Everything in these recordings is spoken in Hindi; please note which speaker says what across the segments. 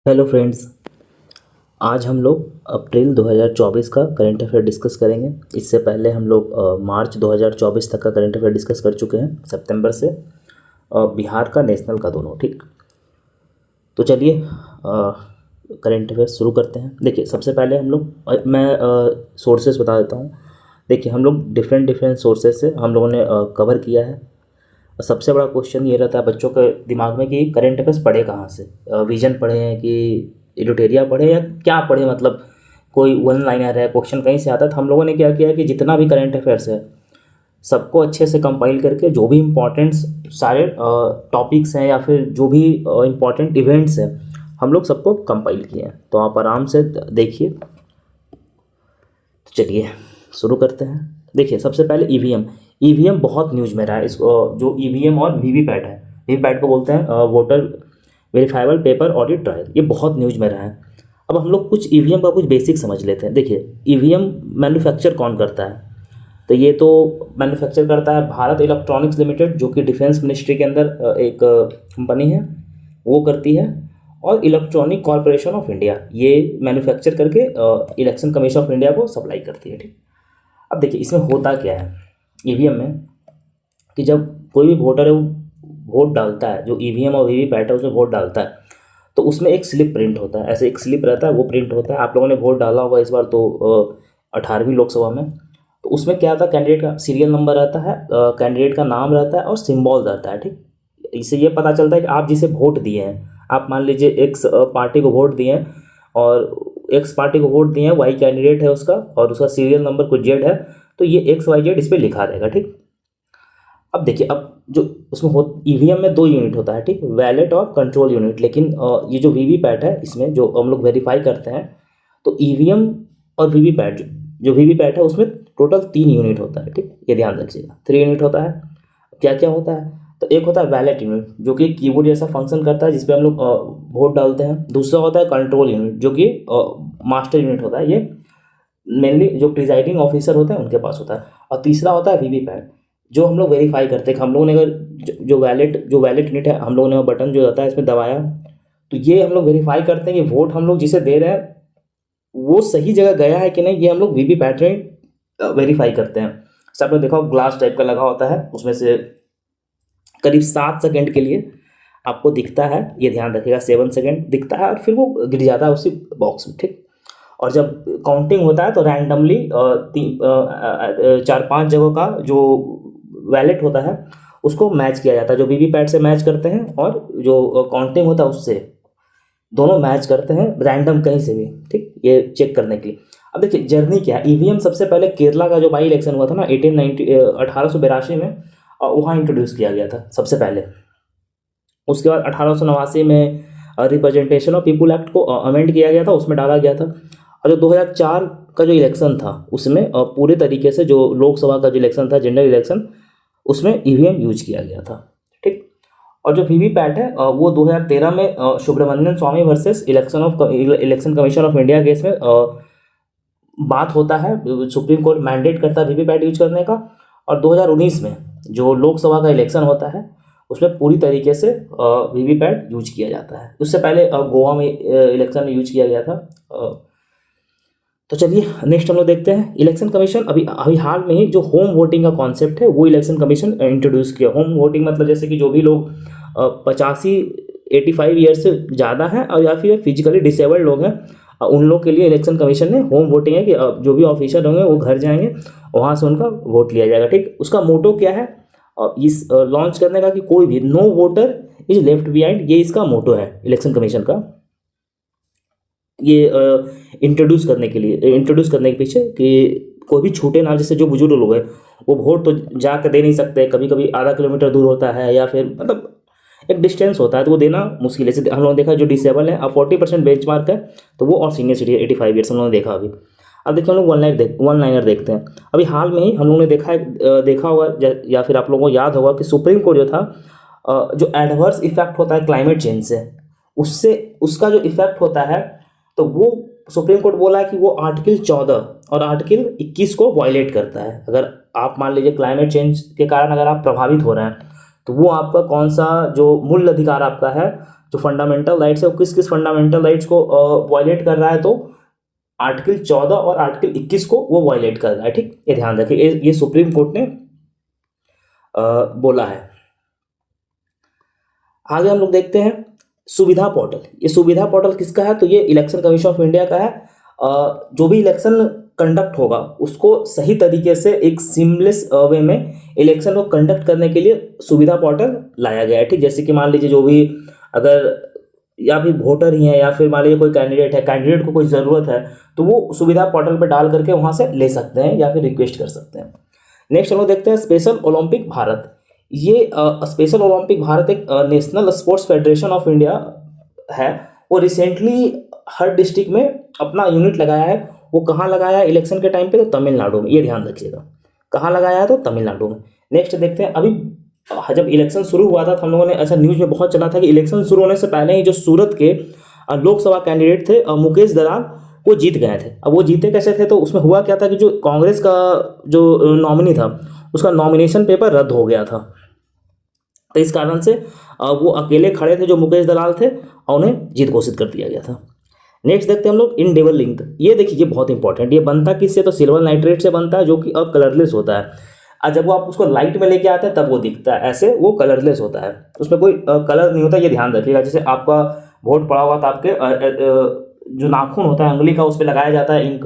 Speaker 1: Hello friends. आज हम लोग अप्रैल 2024 का करंट अफेयर डिस्कस करेंगे। इससे पहले हम लोग मार्च 2024 तक का करंट अफेयर डिस्कस कर चुके हैं, सितंबर से बिहार का, नेशनल का, दोनों। ठीक, तो चलिए करंट अफेयर शुरू करते हैं। देखिए, सबसे पहले हम लोग मैं सोर्सेस बता देता हूँ। देखिए, हम लोग डिफरेंट डिफरेंट सोर्सेस से हम लोगों ने कवर किया है। सबसे बड़ा क्वेश्चन ये रहता है बच्चों के दिमाग में कि करंट अफेयर्स पढ़े कहाँ से। विजन पढ़े हैं कि एडिटोरिया पढ़े या क्या पढ़े, मतलब कोई वन लाइनर है, क्वेश्चन कहीं से आता है। तो हम लोगों ने क्या किया कि जितना भी करंट अफेयर्स है सबको अच्छे से कंपाइल करके, जो भी इम्पोर्टेंट सारे टॉपिक्स हैं या फिर जो भी इम्पोर्टेंट इवेंट्स हैं, हम लोग सबको कंपाइल किए हैं। तो आप आराम से देखिए। तो चलिए शुरू करते हैं। देखिए, सबसे पहले ईवीएम। ईवीएम बहुत न्यूज़ में रहा है। इसको जो ईवीएम और वीवीपैट है, वीवीपैट को बोलते हैं voter verifiable paper audit trial, ये बहुत न्यूज़ में रहा है। अब हम लोग कुछ ईवीएम का कुछ बेसिक समझ लेते हैं। देखिए, ईवीएम मैन्युफैक्चर कौन करता है? तो ये तो मैन्युफैक्चर करता है भारत इलेक्ट्रॉनिक्स लिमिटेड, जो कि डिफेंस मिनिस्ट्री के अंदर एक कंपनी है, वो करती है। और इलेक्ट्रॉनिक कॉरपोरेशन ऑफ इंडिया ये मैन्युफैक्चर करके इलेक्शन कमीशन ऑफ इंडिया को सप्लाई करती है। ठीक, अब देखिए इसमें होता क्या है ईवीएम में, कि जब कोई भी वोटर है वो वोट डालता है, जो ईवीएम और वीवीपैट है उसमें वोट डालता है, तो उसमें एक स्लिप प्रिंट होता है। ऐसे एक स्लिप रहता है, वो प्रिंट होता है। आप लोगों ने वोट डाला होगा इस बार तो 18वीं लोकसभा में। तो उसमें क्या आता है, कैंडिडेट का सीरियल नंबर रहता है, कैंडिडेट का नाम रहता है और सिम्बॉल रहता है। ठीक, इससे ये पता चलता है कि आप जिसे वोट दिए हैं, आप मान लीजिए एक्स पार्टी को वोट दिए हैं, और एक्स पार्टी को वोट दिए हैं, वाई कैंडिडेट है उसका, और उसका सीरियल नंबर कुछ जेड है, तो ये एक्स वाई जेड इस पर लिखा रहेगा। ठीक, अब देखिए, अब जो उसमें हो ईवीएम में दो यूनिट होता है। ठीक, वैलेट और कंट्रोल यूनिट। लेकिन ये जो वीवीपैट है, इसमें जो हम लोग वेरीफाई करते हैं, तो ईवीएम और वीवीपैट, जो वीवीपैट है उसमें टोटल 3 यूनिट होता है। ठीक, ये ध्यान रखिएगा, 3 यूनिट होता है। क्या क्या होता है? तो एक होता है वैलेट यूनिट, जो कि कीबोर्ड जैसा फंक्शन करता है, जिसपे हम लोग वोट डालते हैं। दूसरा होता है कंट्रोल यूनिट, जो कि मास्टर यूनिट होता है। ये मेनली जो प्रिजाइडिंग ऑफिसर होते हैं उनके पास होता है। और तीसरा होता है वीवीपैट, जो हम लोग वेरीफाई करते हैं कि हम लोगों ने अगर जो वैलेट यूनिट है, हम लोगों ने वो बटन जो रहता है इसमें दबाया, तो ये हम लोग वेरीफाई करते हैं कि वोट हम लोग जिसे दे रहे हैं वो सही जगह गया है कि नहीं। ये हम लोग वीवीपैट में वेरीफाई करते हैं। जैसे आपने देखा ग्लास टाइप का लगा होता है, उसमें से करीब 7 सेकेंड के लिए आपको दिखता है, ये ध्यान रखिएगा, 7 सेकेंड दिखता है और फिर वो गिर जाता है उसी बॉक्स में। ठीक, और जब काउंटिंग होता है तो रैंडमली 4-5 जगहों का जो वैलेट होता है उसको मैच किया जाता है, जो वीवीपैट से मैच करते हैं और जो काउंटिंग होता है उससे, दोनों मैच करते हैं रैंडम कहीं से भी। ठीक, ये चेक करने के लिए। अब देखिए जर्नी क्या है। ईवीएम सबसे पहले केरला का जो बाई इलेक्शन हुआ था ना 1882 में, वहाँ इंट्रोड्यूस किया गया था सबसे पहले। उसके बाद 1889 में रिप्रेजेंटेशन ऑफ पीपुल एक्ट को अमेंड किया गया था, उसमें डाला गया था। और जो 2004 का जो इलेक्शन था उसमें पूरे तरीके से जो लोकसभा का जो इलेक्शन था, जनरल इलेक्शन, उसमें ईवीएम यूज किया गया था। ठीक, और जो वीवीपैट है वो 2013 में Subramanian Swamy versus election commission of India case में बात होता है। सुप्रीम कोर्ट मैंडेट करता है वीवीपैट यूज करने का। और 2019 में जो लोकसभा का इलेक्शन होता है उसमें पूरी तरीके से वीवीपैट यूज किया जाता है। उससे पहले गोवा में इलेक्शन में यूज किया गया था। तो चलिए नेक्स्ट हम लोग देखते हैं। इलेक्शन कमीशन अभी अभी हाल में ही जो होम वोटिंग का कॉन्सेप्ट है वो इलेक्शन कमीशन इंट्रोड्यूस किया। होम वोटिंग मतलब जैसे कि जो भी लोग 85 ईयर्स से ज़्यादा हैं और या फिर फिजिकली डिसेबल्ड लोग हैं, उन लोग के लिए इलेक्शन कमीशन ने होम वोटिंग है कि जो भी ऑफिसर होंगे वो घर जाएंगे, वहाँ से उनका वोट लिया जाएगा। ठीक, उसका मोटो क्या है इस लॉन्च करने का, कि कोई भी no voter is left behind, ये इसका मोटो है इलेक्शन कमीशन का। ये इंट्रोड्यूस करने के पीछे कि कोई भी छूटे ना। जैसे जो बुजुर्ग लोग हैं वो वोट तो जाकर दे नहीं सकते, कभी कभी आधा किलोमीटर दूर होता है या फिर मतलब एक डिस्टेंस होता है, तो वो देना मुश्किल है। जैसे हम लोगों ने देखा जो डिसेबल है, अब 40% बेंच मार्क है, तो वो और सीनियर सिटीजन 85 ईयर्स हम लोगों ने देखा अभी। अब देखिए हम लोग वन लाइनर देखते हैं। अभी हाल में ही हम लोगों ने देखा होगा या फिर आप लोगों को याद होगा कि सुप्रीम कोर्ट जो था, जो एडवर्स इफेक्ट होता है क्लाइमेट चेंज से, उससे उसका जो इफेक्ट होता है, तो वो सुप्रीम कोर्ट बोला है कि वो आर्टिकल 14 और आर्टिकल 21 को वायलेट करता है। अगर आप मान लीजिए क्लाइमेट चेंज के कारण अगर आप प्रभावित हो रहे हैं, तो वो आपका कौन सा जो मूल अधिकार आपका है, जो फंडामेंटल राइट्स है वो किस किस फंडामेंटल राइट्स को वायलेट कर रहा है, तो आर्टिकल 14 और आर्टिकल 21 को वो वायलेट कर रहा है। ठीक, ये ध्यान रखिए, ये सुप्रीम कोर्ट ने बोला है। आगे हम लोग देखते हैं सुविधा पोर्टल। ये सुविधा पोर्टल किसका है, तो ये इलेक्शन कमीशन ऑफ इंडिया का है। जो भी इलेक्शन कंडक्ट होगा उसको सही तरीके से एक सीमलेस वे में इलेक्शन को कंडक्ट करने के लिए सुविधा पोर्टल लाया गया है। ठीक, जैसे कि मान लीजिए जो भी अगर या फिर वोटर ही है या फिर मान लीजिए कोई कैंडिडेट है, कैंडिडेट को कोई ज़रूरत है तो वो सुविधा पोर्टल पर डाल करके वहाँ से ले सकते हैं या फिर रिक्वेस्ट कर सकते हैं। नेक्स्ट हम लोग देखते हैं स्पेशल ओलंपिक भारत। ये स्पेशल ओलंपिक भारत एक national sports federation of India है। वो रिसेंटली हर डिस्ट्रिक्ट में अपना यूनिट लगाया है। वो कहाँ लगाया है इलेक्शन के टाइम पे, तो तमिलनाडु में। ये ध्यान रखिएगा, कहाँ लगाया है, तो तमिलनाडु में। नेक्स्ट देखते हैं, अभी जब इलेक्शन शुरू हुआ था तो हम लोगों ने ऐसा न्यूज़ में बहुत चला था कि इलेक्शन शुरू होने से पहले ही जो सूरत के लोकसभा कैंडिडेट थे मुकेश दलाल, वो जीत गए थे। अब वो जीते कैसे थे, तो उसमें हुआ क्या था कि जो कांग्रेस का जो नॉमिनी था उसका नॉमिनेशन पेपर रद्द हो गया था। तो इस कारण से वो अकेले खड़े थे जो मुकेश दलाल थे और उन्हें जीत घोषित कर दिया गया था। नेक्स्ट देखते हैं हम लोग इनडेबल लिंक। ये देखिए, ये बहुत इंपॉर्टेंट। ये बनता किससे, तो सिल्वर नाइट्रेट से बनता है, जो कि अब कलरलेस होता है। और जब वो आप उसको लाइट में लेके आते हैं तब वो दिखता है, ऐसे वो कलरलेस होता है, उसमें कोई कलर नहीं होता। ये ध्यान रखिएगा। जैसे आपका वोट पड़ा हुआ तो आपके जो नाखून होता है अंगुली का, उस पर लगाया जाता है इंक,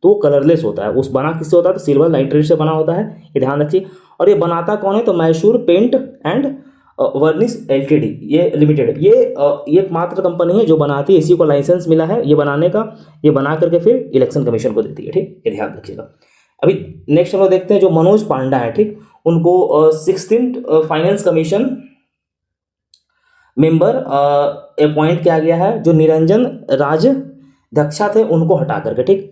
Speaker 1: तो वो कलरलेस होता है। उस बना किससे होता है, तो सिल्वर नाइट्रेट से बना होता है। ये ध्यान रखिए। और ये बनाता कौन है, तो मैसूर पेंट एंड वर्निस एलटीडी ये लिमिटेड, ये एकमात्र कंपनी है जो बनाती है, इसी को लाइसेंस मिला है ये बनाने का। ये बना करके फिर इलेक्शन कमीशन को देती है। ठीक, ये ध्यान रखिएगा। अभी नेक्स्ट हम लोग देखते हैं जो मनोज पांडा है। ठीक, उनको 16th finance commission member appoint किया गया है। जो निरंजन राजध्यक्षा थे उनको हटा करके। ठीक,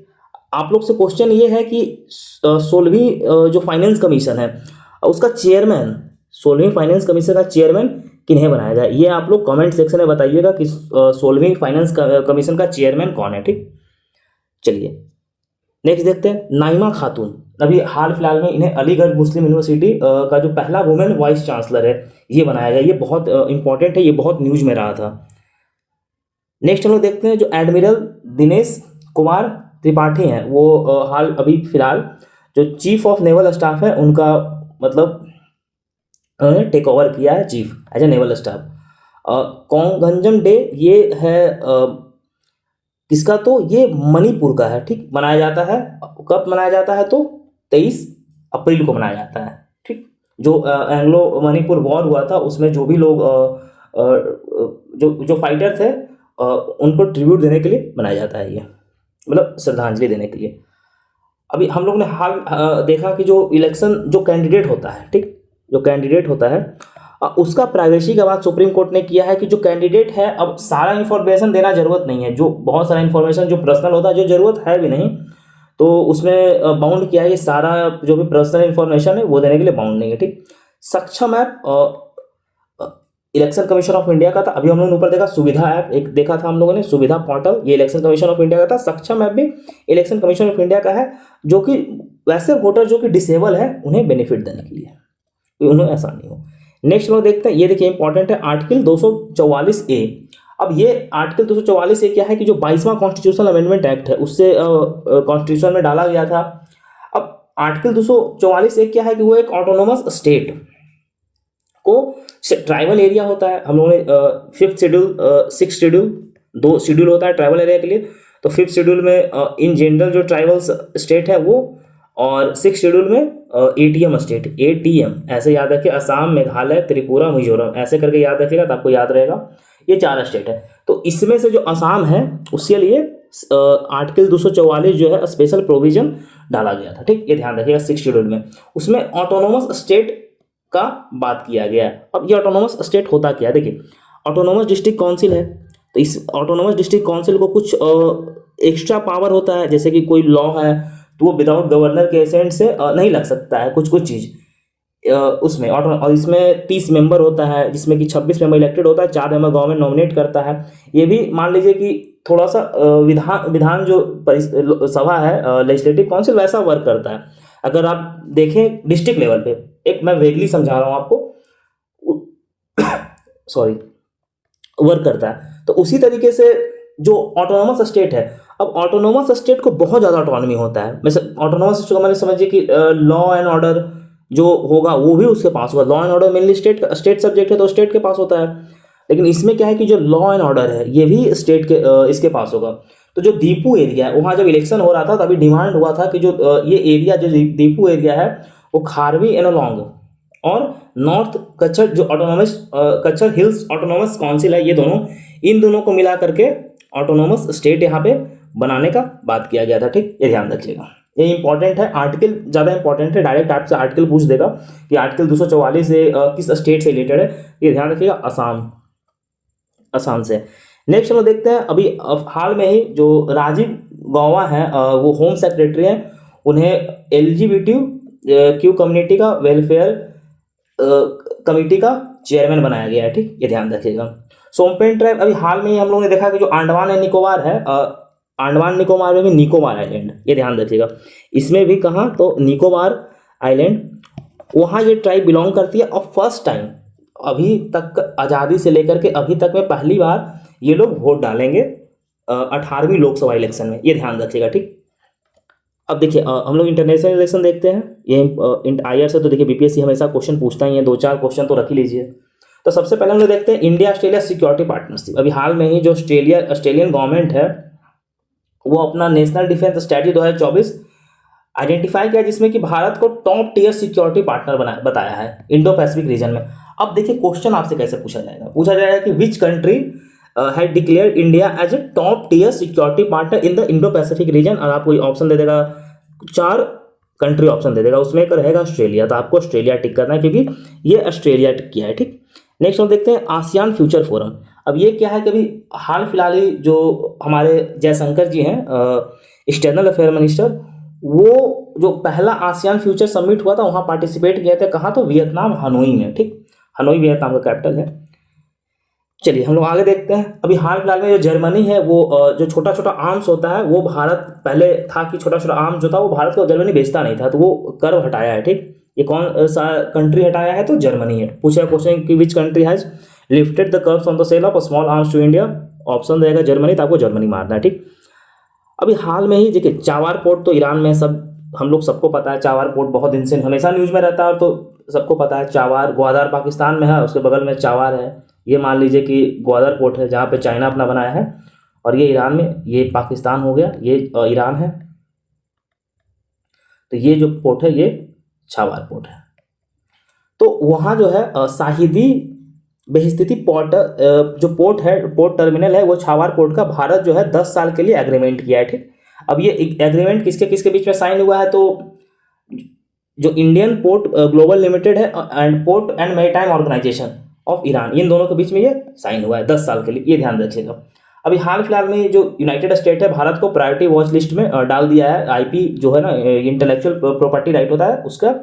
Speaker 1: आप लोग से क्वेश्चन ये है कि 16वीं जो फाइनेंस कमीशन है उसका चेयरमैन, 16वीं फाइनेंस कमीशन का चेयरमैन किन्हें बनाया जाए, ये आप लोग कमेंट सेक्शन में बताइएगा कि 16वीं फाइनेंस कमीशन का चेयरमैन कौन है। ठीक, चलिए नेक्स्ट देखते हैं नाइमा खातून। अभी हाल फिलहाल में इन्हें अलीगढ़ मुस्लिम यूनिवर्सिटी का जो पहला वुमेन वाइस चांसलर है ये बनाया गया। ये बहुत इंपॉर्टेंट है, ये बहुत न्यूज में रहा था। नेक्स्ट हम लोग देखते हैं जो एडमिरल दिनेश कुमार त्रिपाठी हैं, वो हाल अभी फिलहाल जो चीफ ऑफ नेवल स्टाफ है उनका मतलब उन्होंने टेक ओवर किया है chief as a naval staff. Khongjom day ये है किसका, तो ये मणिपुर का है। ठीक, मनाया जाता है, कब मनाया जाता है, तो 23 अप्रैल को मनाया जाता है। ठीक, जो एंग्लो मणिपुर वॉर हुआ था उसमें जो भी लोग जो फाइटर थे उनको ट्रिब्यूट देने के लिए मनाया जाता है, ये मतलब श्रद्धांजलि देने के लिए। अभी हम लोग ने हाल देखा कि जो इलेक्शन जो कैंडिडेट होता है, ठीक, जो कैंडिडेट होता है उसका प्राइवेसी का बात सुप्रीम कोर्ट ने किया है कि जो कैंडिडेट है अब सारा इन्फॉर्मेशन देना जरूरत नहीं है। जो बहुत सारा इन्फॉर्मेशन जो पर्सनल होता है, जो जरूरत है भी नहीं, तो उसमें बाउंड किया है। ये सारा जो भी पर्सनल इन्फॉर्मेशन है वो देने के लिए बाउंड नहीं है। ठीक, सक्षम app election commission of India का था। अभी हम लोगों ने ऊपर देखा सुविधा ऐप एक देखा था हम लोगों ने, सुविधा पोर्टल ये इलेक्शन कमीशन ऑफ इंडिया का था। सक्षम ऐप भी इलेक्शन कमीशन ऑफ इंडिया का है, जो कि वैसे वोटर जो कि डिसेबल है उन्हें बेनिफिट देने के लिए, उन्हें आसानी हो। नेक्स्ट लोग देखते हैं, ये देखिए इंपॉर्टेंट है आर्टिकल 244A। अब ये आर्टिकल 244A क्या है कि जो 22वां कॉन्स्टिट्यूशनल अमेंडमेंट एक्ट है उससे कॉन्स्टिट्यूशन में डाला गया था। अब आर्टिकल 244A क्या है कि वो एक ऑटोनोमस स्टेट को ट्राइबल एरिया होता है। हम लोगों ने 5th schedule 6th schedule 2 schedule होता है ट्राइबल एरिया के लिए। तो 5th शेड्यूल में इन जनरल जो ट्राइबल स्टेट है वो, और 6th शेड्यूल में ATM स्टेट, ATM ऐसे याद रखिए, असम, मेघालय, त्रिपुरा, मिजोरम ऐसे करके याद रखिएगा तो आपको याद रहेगा। ये 4 स्टेट है। तो इसमें से जो असम है उसके लिए आर्टिकल 244 जो है स्पेशल प्रोविजन डाला गया था। ठीक, ये ध्यान रखिएगा 6th शेड्यूल में। उसमें ऑटोनोमस स्टेट का बात किया गया है। अब ये ऑटोनोमस स्टेट होता क्या है, देखिए ऑटोनोमस डिस्ट्रिक्ट काउंसिल है, तो इस ऑटोनोमस डिस्ट्रिक्ट काउंसिल को कुछ एक्स्ट्रा पावर होता है, जैसे कि कोई लॉ है तो वो विदाउट गवर्नर के एसेंट से नहीं लग सकता है कुछ चीज़ उसमें। और इसमें 30 मेंबर होता है, जिसमें कि 26 मेंबर इलेक्टेड होता है, 4 मेंबर गवर्नमेंट नॉमिनेट करता है। ये भी मान लीजिए कि थोड़ा सा विधान जो सभा है लेजिस्लेटिव काउंसिल वैसा वर्क करता है। अगर आप देखें डिस्ट्रिक्ट लेवल पे, एक मैं वेगली समझा रहा हूँ आपको, सॉरी, वर्क करता है। तो उसी तरीके से जो ऑटोनोमस स्टेट है, अब ऑटोनोमस स्टेट को बहुत ज़्यादा ऑटोनॉमी होता है। वैसे ऑटोनोमस स्टेट को मैंने समझिए कि लॉ एंड ऑर्डर जो होगा वो भी उसके पास होगा। Law and order mainly state subject है तो स्टेट के पास होता है, लेकिन इसमें क्या है कि जो लॉ एंड ऑर्डर है ये भी स्टेट के इसके पास होगा। तो जो दीपू एरिया है वहाँ जब इलेक्शन हो रहा था तभी डिमांड हुआ था कि जो ये एरिया जो दीपू एरिया है वो खारवी एनोलोंग और नॉर्थ कच्छर जो ऑटोनोमस कच्छर हिल्स ऑटोनोमस काउंसिल है, ये दोनों इन दोनों को मिला करके ऑटोनोमस स्टेट यहाँ पे बनाने का बात किया गया था। ठीक, ये ध्यान रखिएगा, ये इंपॉर्टेंट है। आर्टिकल ज़्यादा इंपॉर्टेंट है, डायरेक्ट आपसे आर्टिकल पूछ देगा कि आर्टिकल 244 से किस स्टेट से रिलेटेड है, ये ध्यान रखिएगा, असम से। नेक्स्ट हम लोग देखते हैं अभी हाल में ही जो राजीव गौबा हैं वो होम सेक्रेटरी हैं, उन्हें LGBTQ कम्युनिटी का वेलफेयर कमेटी का चेयरमैन बनाया गया है। ठीक, ये ध्यान रखिएगा। सोमपेन ट्राइब अभी हाल में ही हम लोगों ने देखा कि जो अंडमान एंड निकोबार है, अंडमान निकोबार में भी निकोबार आइलैंड, ये ध्यान रखिएगा, इसमें भी कहाँ तो निकोबार आइलैंड, वहाँ ये ट्राइब बिलोंग करती है। और फर्स्ट टाइम अभी तक आज़ादी से लेकर के अभी तक में पहली बार ये लोग वोट डालेंगे 18वीं लोकसभा इलेक्शन में, ये ध्यान रखिएगा। ठीक, अब देखिए हम लोग इंटरनेशनल रिलेशन देखते हैं, ये IR से तो देखिए BPSC हमेशा क्वेश्चन पूछता ही है, 2-4 क्वेश्चन तो रख ही लीजिए। तो सबसे पहले हम लोग देखते हैं इंडिया ऑस्ट्रेलिया सिक्योरिटी पार्टनरशिप। अभी हाल में ही जो ऑस्ट्रेलियन गवर्नमेंट है वो अपना नेशनल डिफेंस स्ट्रेटजी 2024 आइडेंटिफाई किया, जिसमें कि भारत को टॉप टियर सिक्योरिटी पार्टनर बताया है इंडो पैसिफिक रीजन में। अब देखिए क्वेश्चन आपसे कैसे पूछा जाएगा कि which country had declared India as a top tier security partner in the Indo Pacific region, और आपको ऑप्शन दे देगा 4 कंट्री ऑप्शन दे देगा, उसमें एक रहेगा ऑस्ट्रेलिया, तो आपको ऑस्ट्रेलिया टिक करना है क्योंकि ये ऑस्ट्रेलिया टिक किया है। ठीक, नेक्स्ट हम देखते हैं आसियान फ्यूचर फोरम। अब ये क्या है कि अभी हाल फिलहाल ही जो हमारे जयशंकर जी हैं एक्सटर्नल अफेयर मिनिस्टर, वो जो पहला आसियान फ्यूचर समिट हुआ था वहाँ पार्टिसिपेट किए थे, कहाँ तो वियतनाम हनोई में। ठीक, हनोई वियतनाम का कैपिटल है। चलिए हम लोग आगे देखते हैं, अभी हाल फिलहाल में जो जर्मनी है वो जो छोटा छोटा आर्म्स होता है वो भारत, पहले था कि छोटा छोटा आर्म्स जो था वो भारत को जर्मनी बेचता नहीं था, तो वो कर्व हटाया है। ठीक, ये कौन सा कंट्री हटाया है तो जर्मनी है। पूछा क्वेश्चन कि which country has lifted the curbs on the sale of small arms to India, option रहेगा जर्मनी, तो आपको जर्मनी मारना है। ठीक, अभी हाल में ही देखिए चावार पोर्ट तो ईरान में, सब हम लोग सबको पता है चावार पोर्ट बहुत दिन से हमेशा न्यूज़ में रहता है, तो सबको पता है चावार ग्वादर पाकिस्तान में है, उसके बगल में चावार है, ये मान लीजिए कि ग्वादर पोर्ट है जहाँ पे चाइना अपना बनाया है, और ये ईरान में, ये पाकिस्तान हो गया, ये ईरान है, तो ये जो पोर्ट है ये चावार पोर्ट है। तो वहाँ जो है शाहिदी बेहिस्तिती पोर्ट जो पोर्ट है, पोर्ट टर्मिनल है, वो छावार पोर्ट का भारत जो है 10 साल के लिए एग्रीमेंट किया है। ठीक, अब ये एग्रीमेंट किसके किसके बीच में साइन हुआ है तो जो इंडियन पोर्ट ग्लोबल लिमिटेड है and port and maritime organisation of Iran, इन दोनों के बीच में ये साइन हुआ है 10 साल के लिए, ये ध्यान रखिएगा। अभी हाल फिलहाल में जो यूनाइटेड स्टेट है भारत को प्रायोरिटी वॉच लिस्ट में डाल दिया है। IP जो है ना, इंटेलेक्चुअल प्रॉपर्टी राइट होता है, उसका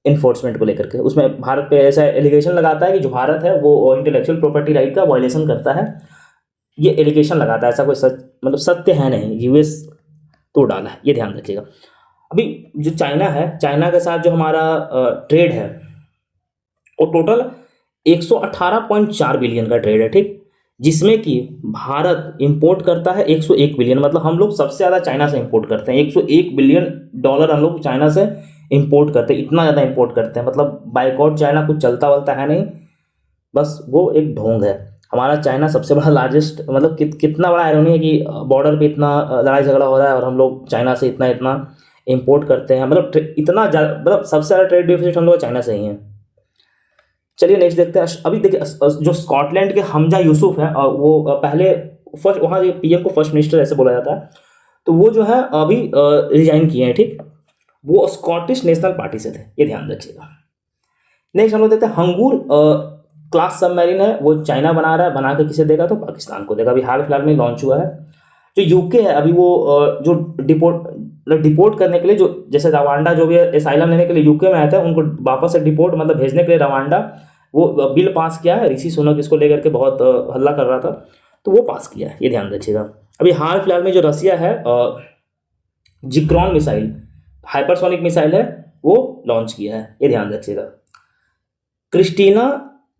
Speaker 1: इन्फोर्समेंट को लेकर के उसमें भारत पे ऐसा एलिगेशन लगाता है कि जो भारत है वो इंटेलेक्चुअल प्रॉपर्टी राइट का वायलेशन करता है, ये एलिगेशन लगाता है, ऐसा कोई सच मतलब सत्य है नहीं, US तो डाला है, ये ध्यान रखिएगा। अभी जो चाइना है, चाइना के साथ जो हमारा ट्रेड है वो टोटल 118.4 बिलियन का ट्रेड है। ठीक, जिसमें कि भारत इंपोर्ट करता है 101 बिलियन, मतलब हम लोग सबसे ज़्यादा चाइना से इंपोर्ट करते हैं, 101 बिलियन डॉलर हम लोग चाइना से इंपोर्ट करते हैं, इतना ज़्यादा इंपोर्ट करते हैं, मतलब बाइकआउट चाइना कुछ चलता वलता है नहीं, बस वो एक ढोंग है। हमारा चाइना सबसे बड़ा लार्जेस्ट, मतलब कितना बड़ा आयरनी है कि बॉर्डर पे इतना लड़ाई झगड़ा हो रहा है और हम लोग चाइना से इतना इतना इंपोर्ट करते हैं, मतलब इतना ज़्यादा, मतलब सबसे ज़्यादा ट्रेड डिफिसिट हम लोग चाइना से ही हैं। चलिए नेक्स्ट देखते हैं। अभी देखिए जो स्कॉटलैंड के हमजा यूसुफ हैं, वो पहले फर्स्ट वहाँ PM को फर्स्ट मिनिस्टर ऐसे बोला जाता है, तो वो जो है अभी रिजाइन किए हैं। ठीक, वो स्कॉटिश नेशनल पार्टी से थे, ये ध्यान रखिएगा। नेक्स्ट हम लोग देखते हैं हंगूर क्लास सबमरीन है, वो चाइना बना रहा है, बना के किसे देगा तो पाकिस्तान को देगा, अभी हाल फिलहाल में लॉन्च हुआ है। जो UK है अभी वो जो डिपोर्ट करने के लिए, जो जैसे रवांडा जो भी एसाइलम लेने के लिए UK में आया था, उनको वापस से डिपोर्ट मतलब भेजने के लिए रवांडा वो बिल पास किया है। ऋषि सुनक इसको लेकर के बहुत हल्ला कर रहा था, तो वो पास किया है, ये ध्यान रखिएगा। अभी हाल फिलहाल में जो रसिया है जिक्रॉन मिसाइल, हाइपरसोनिक मिसाइल है, वो लॉन्च किया है, ये ध्यान रखिएगा। क्रिस्टीना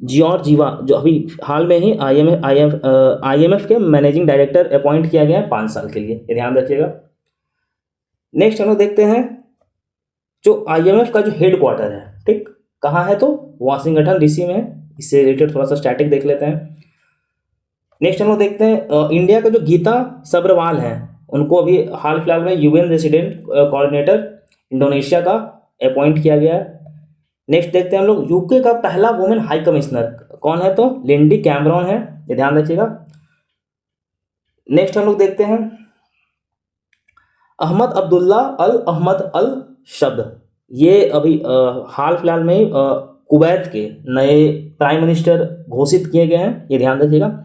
Speaker 1: जॉर्जिवा, जो अभी हाल में ही आईएमएफ के मैनेजिंग डायरेक्टर अपॉइंट किया गया है 5 साल के लिए, ये ध्यान रखिएगा। नेक्स्ट हम लोग देखते हैं जो आईएमएफ का जो हेड क्वार्टर है, ठीक, कहाँ है, तो वाशिंगटन डीसी में है। इससे रिलेटेड थोड़ा सा स्टैटिक देख लेते हैं। नेक्स्ट हम लोग देखते हैं इंडिया का जो गीता सब्रवाल हैं, उनको अभी हाल फिलहाल में यूएन रेसिडेंट कोऑर्डिनेटर इंडोनेशिया का अपॉइंट किया गया है। नेक्स्ट देखते हैं हम लोग यूके का पहला वुमेन हाई कमिश्नर कौन है, तो लिंडी कैमरॉन है, ये ध्यान रखिएगा। नेक्स्ट हम लोग देखते हैं अहमद अब्दुल्ला अल अहमद अल शब्द, ये अभी हाल फिलहाल में कुवैत के नए प्राइम मिनिस्टर घोषित किए गए हैं, ये ध्यान रखिएगा।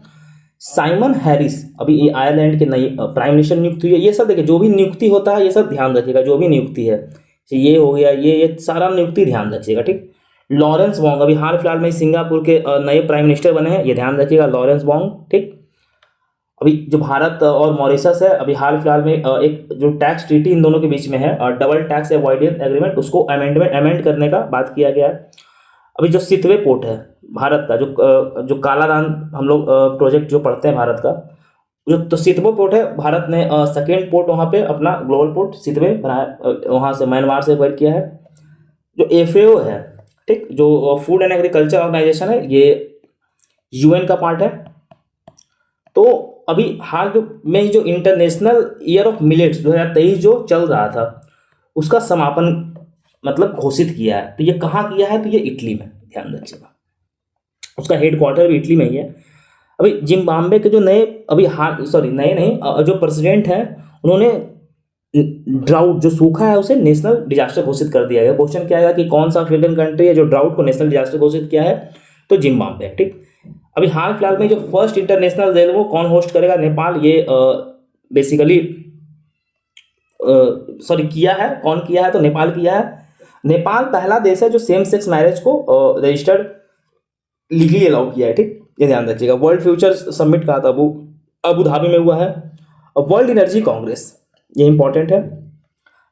Speaker 1: साइमन हैरिस अभी ये आयरलैंड के नई प्राइम मिनिस्टर नियुक्त हुई है। ये सब देखिए, जो भी नियुक्ति होता है ये सब ध्यान रखिएगा, जो भी नियुक्ति है, ये हो गया, ये सारा नियुक्ति ध्यान रखिएगा, ठीक। लॉरेंस वोंग अभी हाल फिलहाल में सिंगापुर के नए प्राइम मिनिस्टर बने हैं, ये ध्यान रखिएगा, लॉरेंस वोंग, ठीक। अभी जो भारत और मॉरिशस है, अभी हाल फिलहाल में एक जो टैक्स ट्रीटी इन दोनों के बीच में है और डबल टैक्स अवॉइडेंस एग्रीमेंट, उसको अमेंड करने का बात किया गया है। अभी जो सितवे पोर्ट है भारत का, जो कालादान हम लोग प्रोजेक्ट जो पढ़ते हैं भारत का, जो तो सितवे पोर्ट है, भारत ने सेकेंड पोर्ट वहाँ पे अपना ग्लोबल पोर्ट सितवे बनाया, वहाँ से म्यांमार से एक्वायर किया है। जो एफएओ है, ठीक, जो फूड एंड एग्रीकल्चर ऑर्गेनाइजेशन है, ये यूएन का पार्ट है। तो अभी हाल में जो इंटरनेशनल ईयर ऑफ मिलेट्स 2023 जो चल रहा था, उसका समापन मतलब घोषित किया है। तो ये कहाँ किया है, तो ये इटली में, ध्यान रखिएगा। उसका हेड क्वार्टर भी इटली में ही है। अभी जिम्बाब्वे के जो नए अभी हाल नए नहीं जो प्रेसिडेंट हैं, उन्होंने ड्राउट जो सूखा है उसे नेशनल डिजास्टर घोषित कर दिया गया। क्वेश्चन क्या आएगा कि कौन सा अफ्रीकन कंट्री है जो ड्राउट को नेशनल डिजास्टर घोषित किया है, तो जिम्बाब्वे, ठीक। अभी हाल फिलहाल में जो फर्स्ट इंटरनेशनल रेल वो कौन होस्ट करेगा, नेपाल, ये बेसिकली किया है, कौन किया है, तो नेपाल किया है। नेपाल पहला देश है जो सेम सेक्स मैरिज को रजिस्टर्ड लीगली अलाउ किया है, ठीक, ये ध्यान रखिएगा। वर्ल्ड फ्यूचर समिट कहा था वो अबू धाबी में हुआ है। और वर्ल्ड एनर्जी कांग्रेस, ये इंपॉर्टेंट है,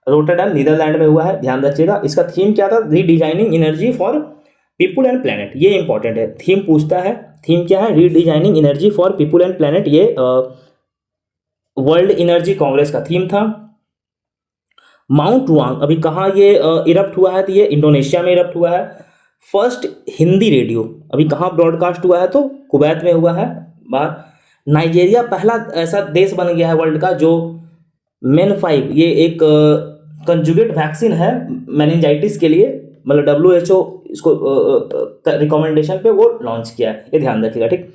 Speaker 1: रोटरडैम नीदरलैंड में हुआ है, ध्यान रखिएगा। इसका थीम क्या था, redesigning energy for people and planet, ये इंपॉर्टेंट है। थीम पूछता है, थीम क्या है, redesigning energy for people and planet, ये वर्ल्ड एनर्जी कांग्रेस का थीम था। माउंट रुआंग अभी कहाँ ये इरप्ट हुआ है, तो ये इंडोनेशिया में इरप्ट हुआ है। फर्स्ट हिंदी रेडियो अभी कहाँ ब्रॉडकास्ट हुआ है, तो कुवैत में हुआ है बाहर। नाइजीरिया पहला ऐसा देश बन गया है वर्ल्ड का जो MEN5, ये एक कंजुगेट वैक्सीन है मेनिंजाइटिस के लिए, मतलब WHO इसको रिकमेंडेशन पे वो लॉन्च किया है, ये ध्यान रखिएगा, ठीक।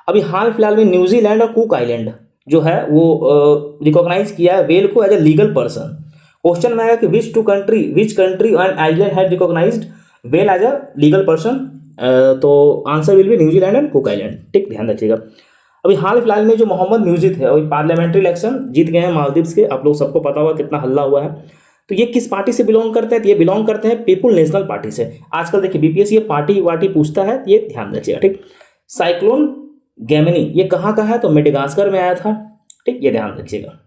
Speaker 1: अभी हाल फिलहाल में न्यूजीलैंड और कुक आइलैंड जो है वो रिकॉग्नाइज किया है वेल को as a legal person. Question में आएगा कि which country and island had recognised well as a legal person, तो answer will be New Zealand and cook island, ठीक, ध्यान रखिएगा। अभी हाल फिलहाल में जो मोहम्मद म्यूजिद है, वही पार्लियामेंट्री इलेक्शन जीत गए हैं मालदीव्स के, आप लोग सबको पता होगा कितना हल्ला हुआ है। तो ये किस पार्टी से बिलोंग करते हैं, तो ये बिलोंग करते हैं पीपुल नेशनल पार्टी से। आजकल देखिए बीपीएससी ये पार्टी वार्टी पूछता है, ये ध्यान रखिएगा, ठीक। साइक्लोन गेमिनी ये कहाँ का है, तो मेडागास्कर में आया था, ठीक, ये ध्यान रखिएगा।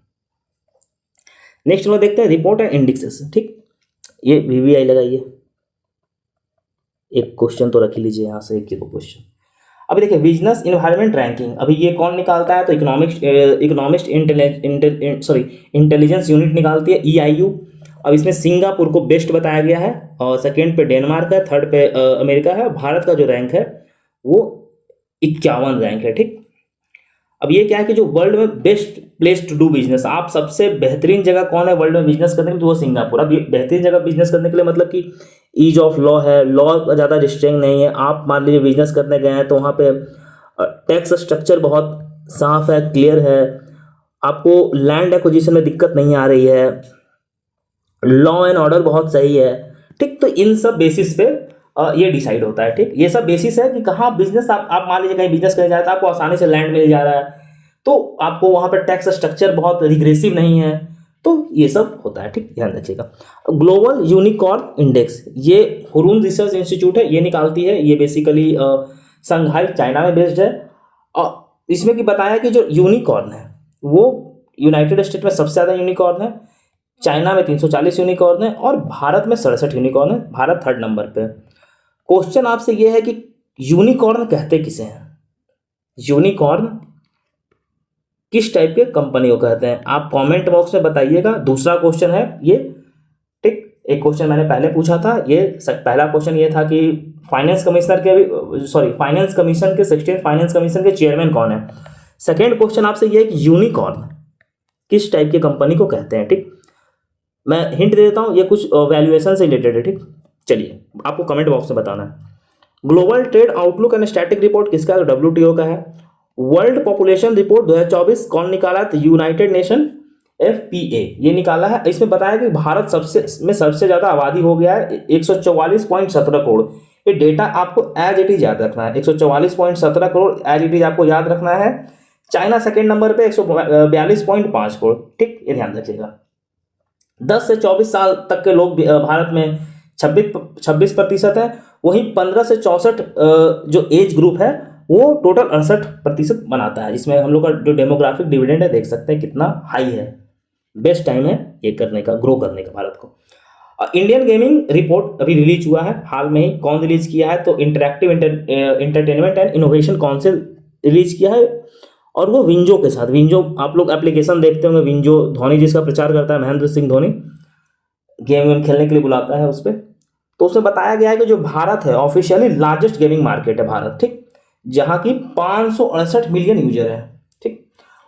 Speaker 1: नेक्स्ट हम देखते हैं रिपोर्ट एंड इंडेक्सेस, ठीक, ये VVI लगाइए, एक क्वेश्चन तो रख लीजिए यहाँ से, एक ही दो क्वेश्चन। अभी देखिए बिजनेस इन्वायरमेंट रैंकिंग, अभी ये कौन निकालता है, तो इकोनॉमिस्ट इंटेलिजेंस यूनिट निकालती है, EIU। अब इसमें सिंगापुर को बेस्ट बताया गया है, और सेकेंड पे डेनमार्क है, थर्ड पे अमेरिका है। भारत का जो रैंक है वो 51 रैंक है, ठीक। अब ये क्या है कि जो वर्ल्ड में best place to do business, आप सबसे बेहतरीन जगह कौन है वर्ल्ड में बिजनेस करने के लिए, तो वो सिंगापुर। अब ये बेहतरीन जगह बिजनेस करने के लिए मतलब कि ईज ऑफ लॉ है, लॉ ज़्यादा रिस्ट्रिक्ट नहीं है। आप मान लीजिए बिजनेस करने गए हैं तो वहाँ पे टैक्स स्ट्रक्चर बहुत साफ है, क्लियर है, आपको लैंड एक्विजिशन में दिक्कत नहीं आ रही है, लॉ एंड ऑर्डर बहुत सही है, ठीक। तो इन सब बेसिस पे ये डिसाइड होता है, ठीक। ये सब बेसिस है कि कहाँ बिजनेस आप मान लीजिए कहीं बिजनेस करने जाए तो आपको आसानी से लैंड मिल जा रहा है, तो आपको वहाँ पर टैक्स स्ट्रक्चर बहुत रिग्रेसिव नहीं है, तो ये सब होता है, ठीक, ध्यान रखिएगा। ग्लोबल यूनिकॉर्न इंडेक्स ये हुरून रिसर्च इंस्टीट्यूट है, ये निकालती है, ये बेसिकली संघाई चाइना में बेस्ड है। और इसमें कि बताया कि जो यूनिकॉर्न है वो यूनाइटेड स्टेट में सबसे ज़्यादा यूनिकॉर्न है, चाइना में 340 यूनिकॉर्न है, और भारत में 67 यूनिकॉर्न है, भारत थर्ड नंबर पे। क्वेश्चन आपसे ये है कि यूनिकॉर्न कहते किसे हैं? यूनिकॉर्न किस टाइप के कंपनी को कहते हैं? आप कमेंट बॉक्स में बताइएगा। दूसरा क्वेश्चन है ये, ठीक। एक क्वेश्चन मैंने पहले पूछा था, ये पहला क्वेश्चन ये था कि फाइनेंस कमिश्नर के फाइनेंस कमीशन के 16 फाइनेंस कमीशन के चेयरमैन कौन है। सेकेंड क्वेश्चन आपसे ये है कि यूनिकॉर्न किस टाइप की कंपनी को कहते हैं, ठीक। मैं हिंट दे देता हूँ, ये कुछ वैल्यूएशन से रिलेटेड है, ठीक। चलिए आपको कमेंट बॉक्स में बताना है। Global trade outlook and static report किसका है? WTO का है। वर्ल्ड पॉपुलेशन रिपोर्ट 2024 कौन निकाला है? तो यूनाइटेड नेशन FPA ये निकाला है। इसमें बताया कि भारत सबसे ज्यादा आबादी हो गया है, 144.17 करोड़। ये डेटा आपको एज इट इज याद रखना है, 144.17 करोड़ एज इट इज आपको याद रखना है। चाइना सेकेंड नंबर पे 142.5 करोड़, ठीक। ये ध्यान रखिएगा। 10 से 24 साल तक के लोग भारत में 26% है। वहीं 15 से 64 जो एज ग्रुप है वो टोटल 68% बनाता है। इसमें हम लोग का जो डेमोग्राफिक डिविडेंड है देख सकते हैं कितना हाई है। बेस्ट टाइम है ये करने का, ग्रो करने का भारत को। इंडियन गेमिंग रिपोर्ट अभी रिलीज हुआ है हाल में ही। कौन रिलीज किया है? तो interactive entertainment and innovation council release किया है, और वो विंजो के साथ। विंजो आप लोग एप्लीकेशन देखते होंगे, विंजो धोनी जिसका प्रचार करता है, महेंद्र सिंह धोनी, गेम खेलने के लिए बुलाता है उस पर। तो उसमें बताया गया है कि जो भारत है ऑफिशियली लार्जेस्ट गेमिंग मार्केट है भारत, ठीक, जहाँ की 568 मिलियन यूजर है, ठीक।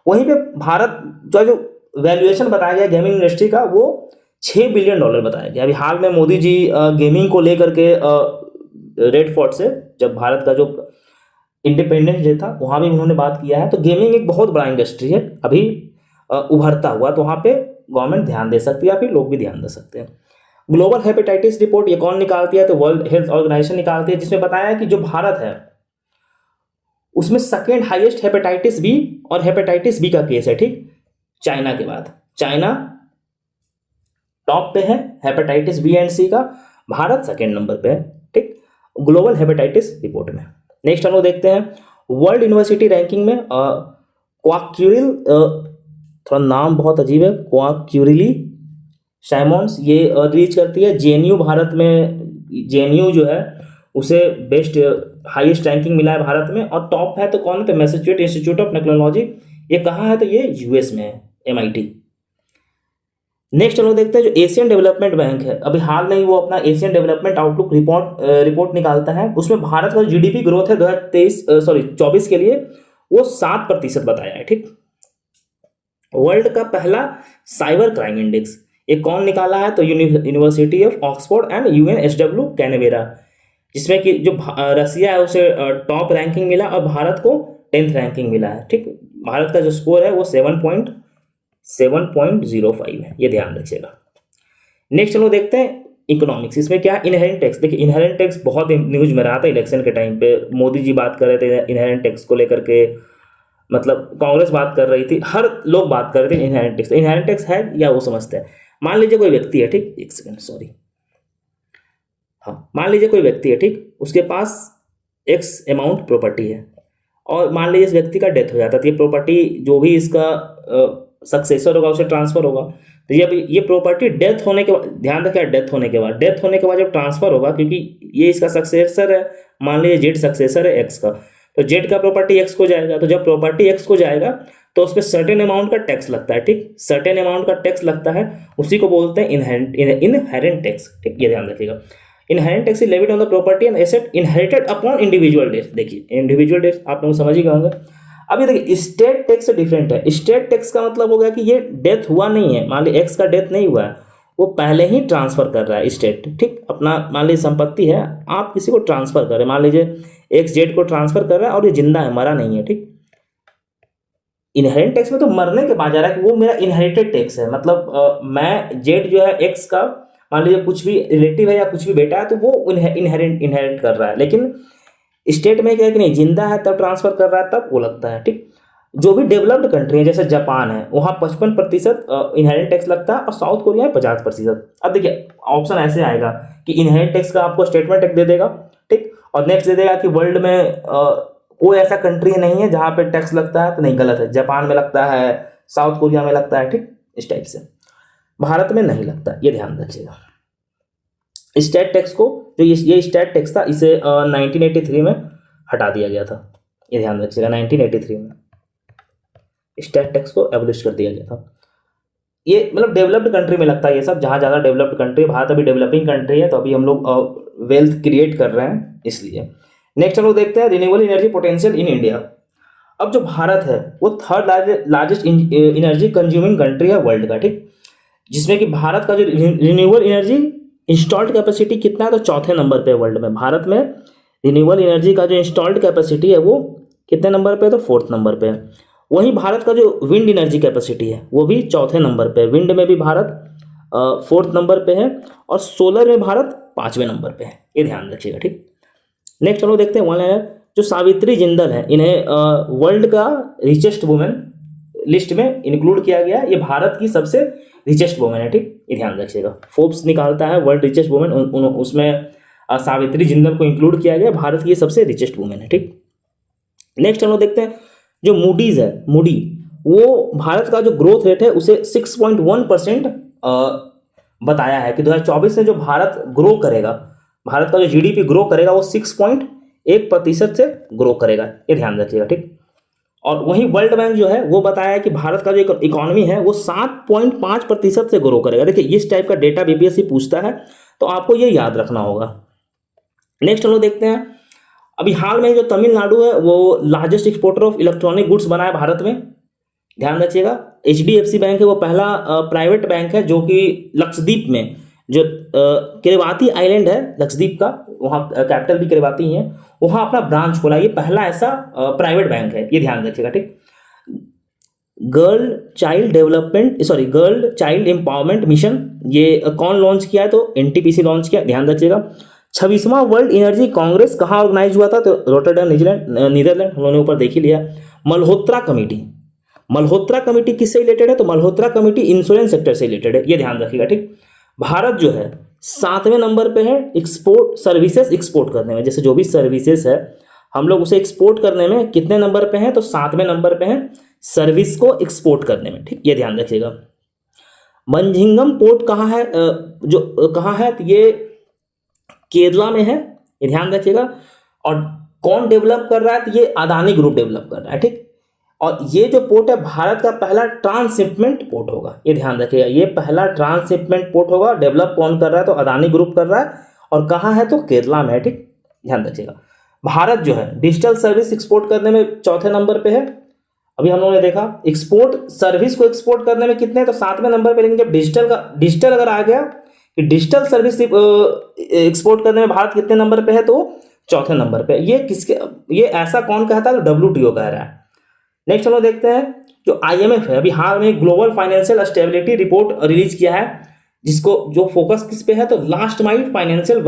Speaker 1: वहीं पे भारत जो वैल्यूएशन बताया गया गेमिंग इंडस्ट्री का वो $6 बिलियन बताया गया। अभी हाल में मोदी जी गेमिंग को लेकर के रेड फोर्ट से, जब भारत का जो इंडिपेंडेंस डे था वहाँ भी उन्होंने बात किया है। तो गेमिंग एक बहुत बड़ा इंडस्ट्री है अभी उभरता हुआ, तो वहाँ पे गवर्नमेंट ध्यान दे सकती है या फिर लोग भी ध्यान दे सकते हैं। ग्लोबल हेपेटाइटिस रिपोर्ट ये कौन निकालती है? तो वर्ल्ड हेल्थ ऑर्गेनाइजेशन निकालती है, जिसमें बताया है कि जो भारत है उसमें सेकेंड हाईएस्ट हेपेटाइटिस बी और हेपेटाइटिस बी का केस है, ठीक। चाइना के बाद चाइना टॉप पे है हेपेटाइटिस बी एंड सी का, भारत सेकेंड नंबर पे है, ठीक, ग्लोबल हेपेटाइटिस रिपोर्ट में। नेक्स्ट हम लोग देखते हैं वर्ल्ड यूनिवर्सिटी रैंकिंग में क्वाक्यूरिल, थोड़ा नाम बहुत अजीब है, क्वाक्यूरिली साइमोन्स ये रिलीज करती है। JNU भारत में, JNU जो है उसे बेस्ट हाईएस्ट रैंकिंग मिला है भारत में, और टॉप है तो कौन है? तो मैसेच्यूसेट्स इंस्टीट्यूट ऑफ टेक्नोलॉजी। ये कहाँ है? तो ये US में है, MIT। नेक्स्ट हम लोग देखते हैं जो एशियन डेवलपमेंट बैंक है, अभी हाल में ही वो अपना एशियन डेवलपमेंट आउटलुक रिपोर्ट निकालता है। उसमें भारत का GDP ग्रोथ है 2024 के लिए वो 7% बताया है, ठीक। वर्ल्ड का पहला साइबर क्राइम इंडेक्स ये कौन निकाला है? तो university of Oxford and UNSW Canberra, जिसमें कि जो रसिया है उसे टॉप रैंकिंग मिला और भारत को 10th रैंकिंग मिला है, ठीक। भारत का जो स्कोर है वो 7.05 है, ये ध्यान रखिएगा। नेक्स्ट हम लोग देखते हैं इकोनॉमिक्स। इसमें क्या? Inherent tax. देखिए इनहेरेंट टैक्स बहुत न्यूज में रहा था इलेक्शन के टाइम पे, मोदी जी बात कर रहे थे इनहेरेंट टैक्स को लेकर के, मतलब कांग्रेस बात कर रही थी, हर लोग बात कर रहे थे इनहेरेंट टैक्स। इनहेरेंट टैक्स है या वो समझते हैं। मान लीजिए कोई व्यक्ति है, ठीक, एक सेकंड सॉरी, हाँ, मान लीजिए कोई व्यक्ति है, ठीक, उसके पास X अमाउंट प्रॉपर्टी है, और मान लीजिए इस व्यक्ति का डेथ हो जाता है, तो ये प्रॉपर्टी जो भी इसका सक्सेसर होगा उसे ट्रांसफर होगा। तो ये प्रॉपर्टी डेथ होने के बाद, ध्यान रखिए, डेथ होने के बाद जब ट्रांसफर होगा, क्योंकि ये इसका सक्सेसर है, मान लीजिए जेड सक्सेसर है X का, तो जेड का प्रॉपर्टी X को जाएगा। तो जब प्रॉपर्टी X को जाएगा तो उस पर सर्टेन अमाउंट का टैक्स लगता है, ठीक, सर्टेन अमाउंट का टैक्स लगता है, उसी को बोलते हैं इनहेरेंट टैक्स, ठीक, ये ध्यान रखिएगा। Inherent tax is levied on the property and asset inherited upon individual death. देखिए इंडिविजुअल डेथ आप लोग समझ ही गए होंगे। अब ये देखिए स्टेट टैक्स से डिफरेंट है। स्टेट टैक्स का मतलब हो गया कि ये डेथ हुआ नहीं है, मान लीजिए X का डेथ नहीं हुआ है, वो पहले ही ट्रांसफर कर रहा है स्टेट, ठीक, अपना मान लीजिए संपत्ति है, आप किसी को ट्रांसफर कर रहे हैं, मान लीजिए X जेड को ट्रांसफर कर रहा है और ये जिंदा है, मरा नहीं है, ठीक। इनहेरेंट टैक्स में तो मरने के बाद जा रहा है कि वो मेरा इनहेरिटेड टैक्स है, मतलब मैं जेड जो है X का मान लीजिए कुछ भी रिलेटिव है या कुछ भी बेटा है तो वो इनहेरिट कर रहा है। लेकिन स्टेट में क्या है कि नहीं, जिंदा है तब ट्रांसफर कर रहा है तब वो लगता है, ठीक। जो भी डेवलप्ड कंट्री है जैसे जापान है वहाँ 55% इनहेरेंट टैक्स लगता है और साउथ कोरिया में 50%। अब देखिए ऑप्शन ऐसे आएगा कि इनहेरेंट टैक्स का आपको स्टेटमेंट टैक्स दे देगा, ठीक, और नेक्स्ट दे देगा कि वर्ल्ड में कोई ऐसा कंट्री नहीं है जहाँ पे टैक्स लगता है, तो नहीं, गलत है, जापान में लगता है, साउथ कोरिया में लगता है, ठीक, इस टाइप से। भारत में नहीं लगता, ये ध्यान रखिएगा। स्टेट टैक्स को, जो ये स्टेट टैक्स था, इसे 1983 में हटा दिया गया था, ये ध्यान रखिएगा। 1983 में स्टेट टैक्स को एबलिश कर दिया गया था। ये मतलब डेवलप्ड कंट्री में लगता है ये सब, जहाँ ज़्यादा डेवलप्ड कंट्री, भारत अभी डेवलपिंग कंट्री है, तो अभी हम लोग वेल्थ क्रिएट कर रहे हैं इसलिए। नेक्स्ट हम लोग देखते हैं renewable energy potential in India. अब जो भारत है वो third largest energy consuming country है वर्ल्ड का, ठीक, जिसमें कि भारत का जो रिन्यूएबल एनर्जी इंस्टॉल्ड कैपेसिटी कितना है, तो चौथे नंबर पे वर्ल्ड में। भारत में रिन्यूएबल एनर्जी का जो इंस्टॉल्ड कैपेसिटी है वो कितने नंबर पे है, तो फोर्थ नंबर पे है। वहीं भारत का जो विंड एनर्जी कैपेसिटी है वो भी चौथे नंबर पे है। विंड में भी भारत फोर्थ नंबर पे है, और सोलर में भारत 5वें नंबर पे है, ये ध्यान रखिएगा, ठीक। नेक्स्ट हम लोग देखते हैं वन है जो सावित्री जिंदल है, इन्हें वर्ल्ड का रिचेस्ट वुमेन लिस्ट में इंक्लूड किया गया। ये भारत की सबसे रिचेस्ट वुमेन है, ठीक, ये ध्यान रखिएगा। फोर्ब्स निकालता है वर्ल्ड रिचेस्ट वुमेन, उसमें सावित्री जिंदल को इंक्लूड किया गया, भारत की सबसे रिचेस्ट वुमेन है, ठीक। नेक्स्ट हम लोग देखते हैं जो मूडीज है, मूडी वो भारत का जो ग्रोथ रेट है उसे 6.1% बताया है कि 2024 में जो भारत ग्रो करेगा, भारत का जो जीडीपी ग्रो करेगा वो 6.1% से ग्रो करेगा, ये ध्यान रखिएगा, ठीक। और वहीं वर्ल्ड बैंक जो है वो बताया है कि भारत का जो इकोनॉमी है वो 7.5% से ग्रो करेगा। देखिए इस टाइप का डेटा बीपीएससी पूछता है, तो आपको ये याद रखना होगा। नेक्स्ट हम लोग देखते हैं अभी हाल में जो तमिलनाडु है वो largest exporter of electronic goods बना है भारत में, ध्यान रखिएगा। एचडीएफसी बैंक है वो पहला प्राइवेट बैंक है जो कि लक्षद्वीप में जो किरेवाती आइलैंड है लक्षद्वीप का, वहाँ कैपिटल भी किरेवाती है, वहाँ अपना ब्रांच खोला। ये पहला ऐसा प्राइवेट बैंक है, ये ध्यान रखिएगा, ठीक। गर्ल चाइल्ड एम्पावरमेंट मिशन, ये कौन लॉन्च किया है, तो एनटीपीसी लॉन्च किया, ध्यान रखिएगा। 26वां वर्ल्ड एनर्जी कांग्रेस कहाँ ऑर्गेनाइज हुआ था, तो रोटरडैम नीदरलैंड, हम लोगों ने ऊपर देख ही लिया। मल्होत्रा कमेटी किससे रिलेटेड है, तो मल्होत्रा कमेटी इंश्योरेंस सेक्टर से रिलेटेड है, ये ध्यान रखिएगा, ठीक। भारत जो है 7वें नंबर पे है एक्सपोर्ट सर्विसेज एक्सपोर्ट करने में, जैसे जो भी सर्विसेज है हम लोग उसे एक्सपोर्ट करने में कितने नंबर पे हैं, तो 7वें नंबर पे हैं सर्विस को एक्सपोर्ट करने में, ठीक, ये ध्यान रखिएगा। मंझिंगम पोर्ट कहाँ है, जो कहाँ है, तो ये केरला में है, ये ध्यान रखिएगा। और कौन डेवलप कर रहा है, तो ये अदानी ग्रुप डेवलप कर रहा है, ठीक। और ये जो पोर्ट है भारत का पहला ट्रांसशिपमेंट पोर्ट होगा, ये ध्यान रखिएगा, ये पहला ट्रांसशिपमेंट पोर्ट होगा। डेवलप कौन कर रहा है, तो अदानी ग्रुप कर रहा है, और कहाँ है, तो केरला में है, ठीक, ध्यान रखिएगा। भारत जो है डिजिटल सर्विस एक्सपोर्ट करने में चौथे नंबर पे है। अभी हम लोगों ने देखा एक्सपोर्ट सर्विस को एक्सपोर्ट करने में कितने, तो 7वें नंबर पे, लेकिन जब डिजिटल अगर आ गया कि डिजिटल सर्विस एक्सपोर्ट करने में भारत कितने नंबर पे है, तो चौथे नंबर पे। ये ऐसा कौन कहता है, तो WTO कह रहा है। नेक्स्ट हम लोग देखते हैं जो IMF है, अभी हाल में global financial stability report release किया है, जिसको जो फोकस किस पे है, तो last mile financial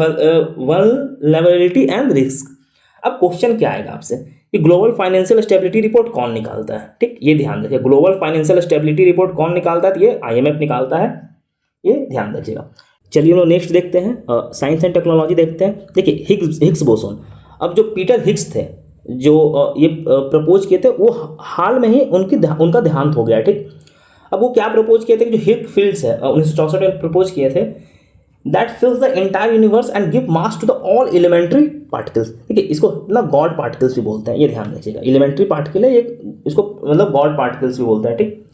Speaker 1: vulnerability and risk. अब क्वेश्चन क्या आएगा आपसे कि ग्लोबल फाइनेंशियल स्टेबिलिटी रिपोर्ट कौन निकालता है, ठीक, ये ध्यान रखिए। ग्लोबल फाइनेंशियल स्टेबिलिटी रिपोर्ट कौन निकालता है, तो ये IMF निकालता है, ये ध्यान रखिएगा। चलिए हम लोग नेक्स्ट देखते हैं साइंस एंड टेक्नोलॉजी देखते हैं। देखिए हिग्स बोसोन, अब जो पीटर हिग्स थे जो ये प्रपोज किए थे, वो हाल में ही उनका देहांत हो गया, ठीक। अब वो क्या प्रपोज किए थे कि जो हिग्स फील्ड्स है 1964 में प्रपोज किए थे, that fills the entire universe and give mass to the all elementary particles. ठीक है, इसको ना गॉड पार्टिकल्स भी बोलते हैं, ये ध्यान रखिएगा। एलिमेंट्री पार्टिकल है ये, इसको मतलब गॉड पार्टिकल्स भी बोलते हैं, ठीक।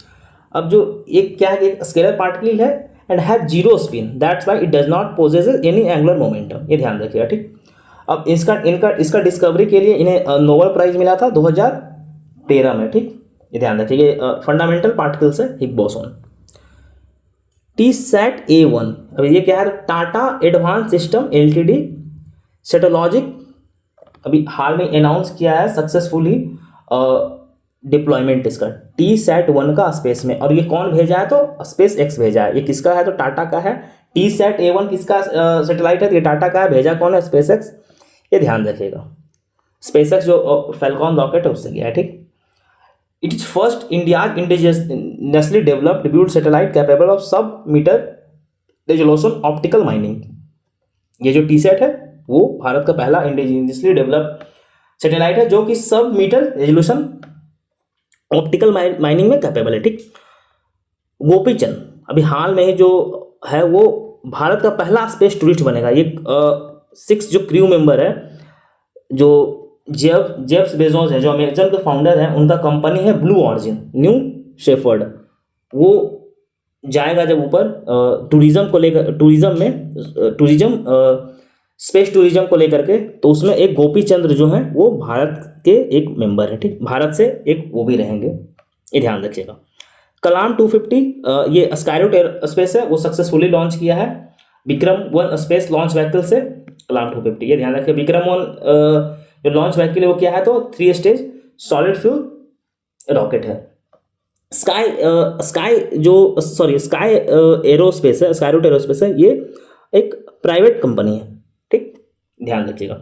Speaker 1: अब जो एक क्या है, एक स्केलर पार्टिकल है and has zero spin, that's why it does not possess any angular momentum, ये ध्यान रखिएगा, ठीक। अब इसका डिस्कवरी के लिए इन्हें नोबेल प्राइज मिला था 2013 में, ठीक, ये ध्यान रखिए। फंडामेंटल पार्टिकल्स है हिग्स बोसोन। TSAT-A1, अब ये क्या है, टाटा एडवांस सिस्टम LTD सेटोलॉजिक, अभी हाल में अनाउंस किया है सक्सेसफुली डिप्लॉयमेंट इसका TSAT-1 का स्पेस में। और ये कौन भेजा है, तो स्पेस एक्स भेजा है। ये किसका है, तो टाटा का है। TSAT-A1 किसका सैटेलाइट है, तो ये टाटा का है। भेजा कौन है, स्पेस एक्स, ये ध्यान रखिएगा। स्पेस एक्स जो फैल्कॉन रॉकेट है उससे गया है, ठीक। It is first India's indigenously developed build satellite capable of sub meter resolution optical mining. ये जो TSAT है वो भारत का पहला इंडिजिनियसली डेवलप्ड सैटेलाइट है जो कि सब मीटर रेजोल्यूशन ऑप्टिकल माइनिंग में कैपेबल है, ठीक। गोपीचंद अभी हाल में जो है वो भारत का पहला स्पेस टूरिस्ट बनेगा। ये 6 जो क्रू मेंबर है जो जेफ बेजोस है जो अमेजन के फाउंडर हैं, उनका कंपनी है ब्लू ऑरिजिन, न्यू शेफर्ड। वो जाएगा जब ऊपर टूरिज्म को लेकर, स्पेस टूरिज्म को लेकर के, तो उसमें एक गोपी चंद्र जो हैं वो भारत के एक मेंबर है, ठीक, भारत से एक वो भी रहेंगे, ये ध्यान रखिएगा। कलाम 250 ये स्काईरूट स्पेस है, वो सक्सेसफुली लॉन्च किया है विक्रम-1 स्पेस लॉन्च व्हीकल से कलाम 250, ये ध्यान रखिए। विक्रम-1 जो लॉन्च व्हीकल है वो क्या है, तो 3 स्टेज सॉलिड फ्यूल रॉकेट है। स्काई एरोस्पेस है, स्काईरूट एरोस्पेस है, ये एक प्राइवेट कंपनी है, ठीक, ध्यान रखिएगा।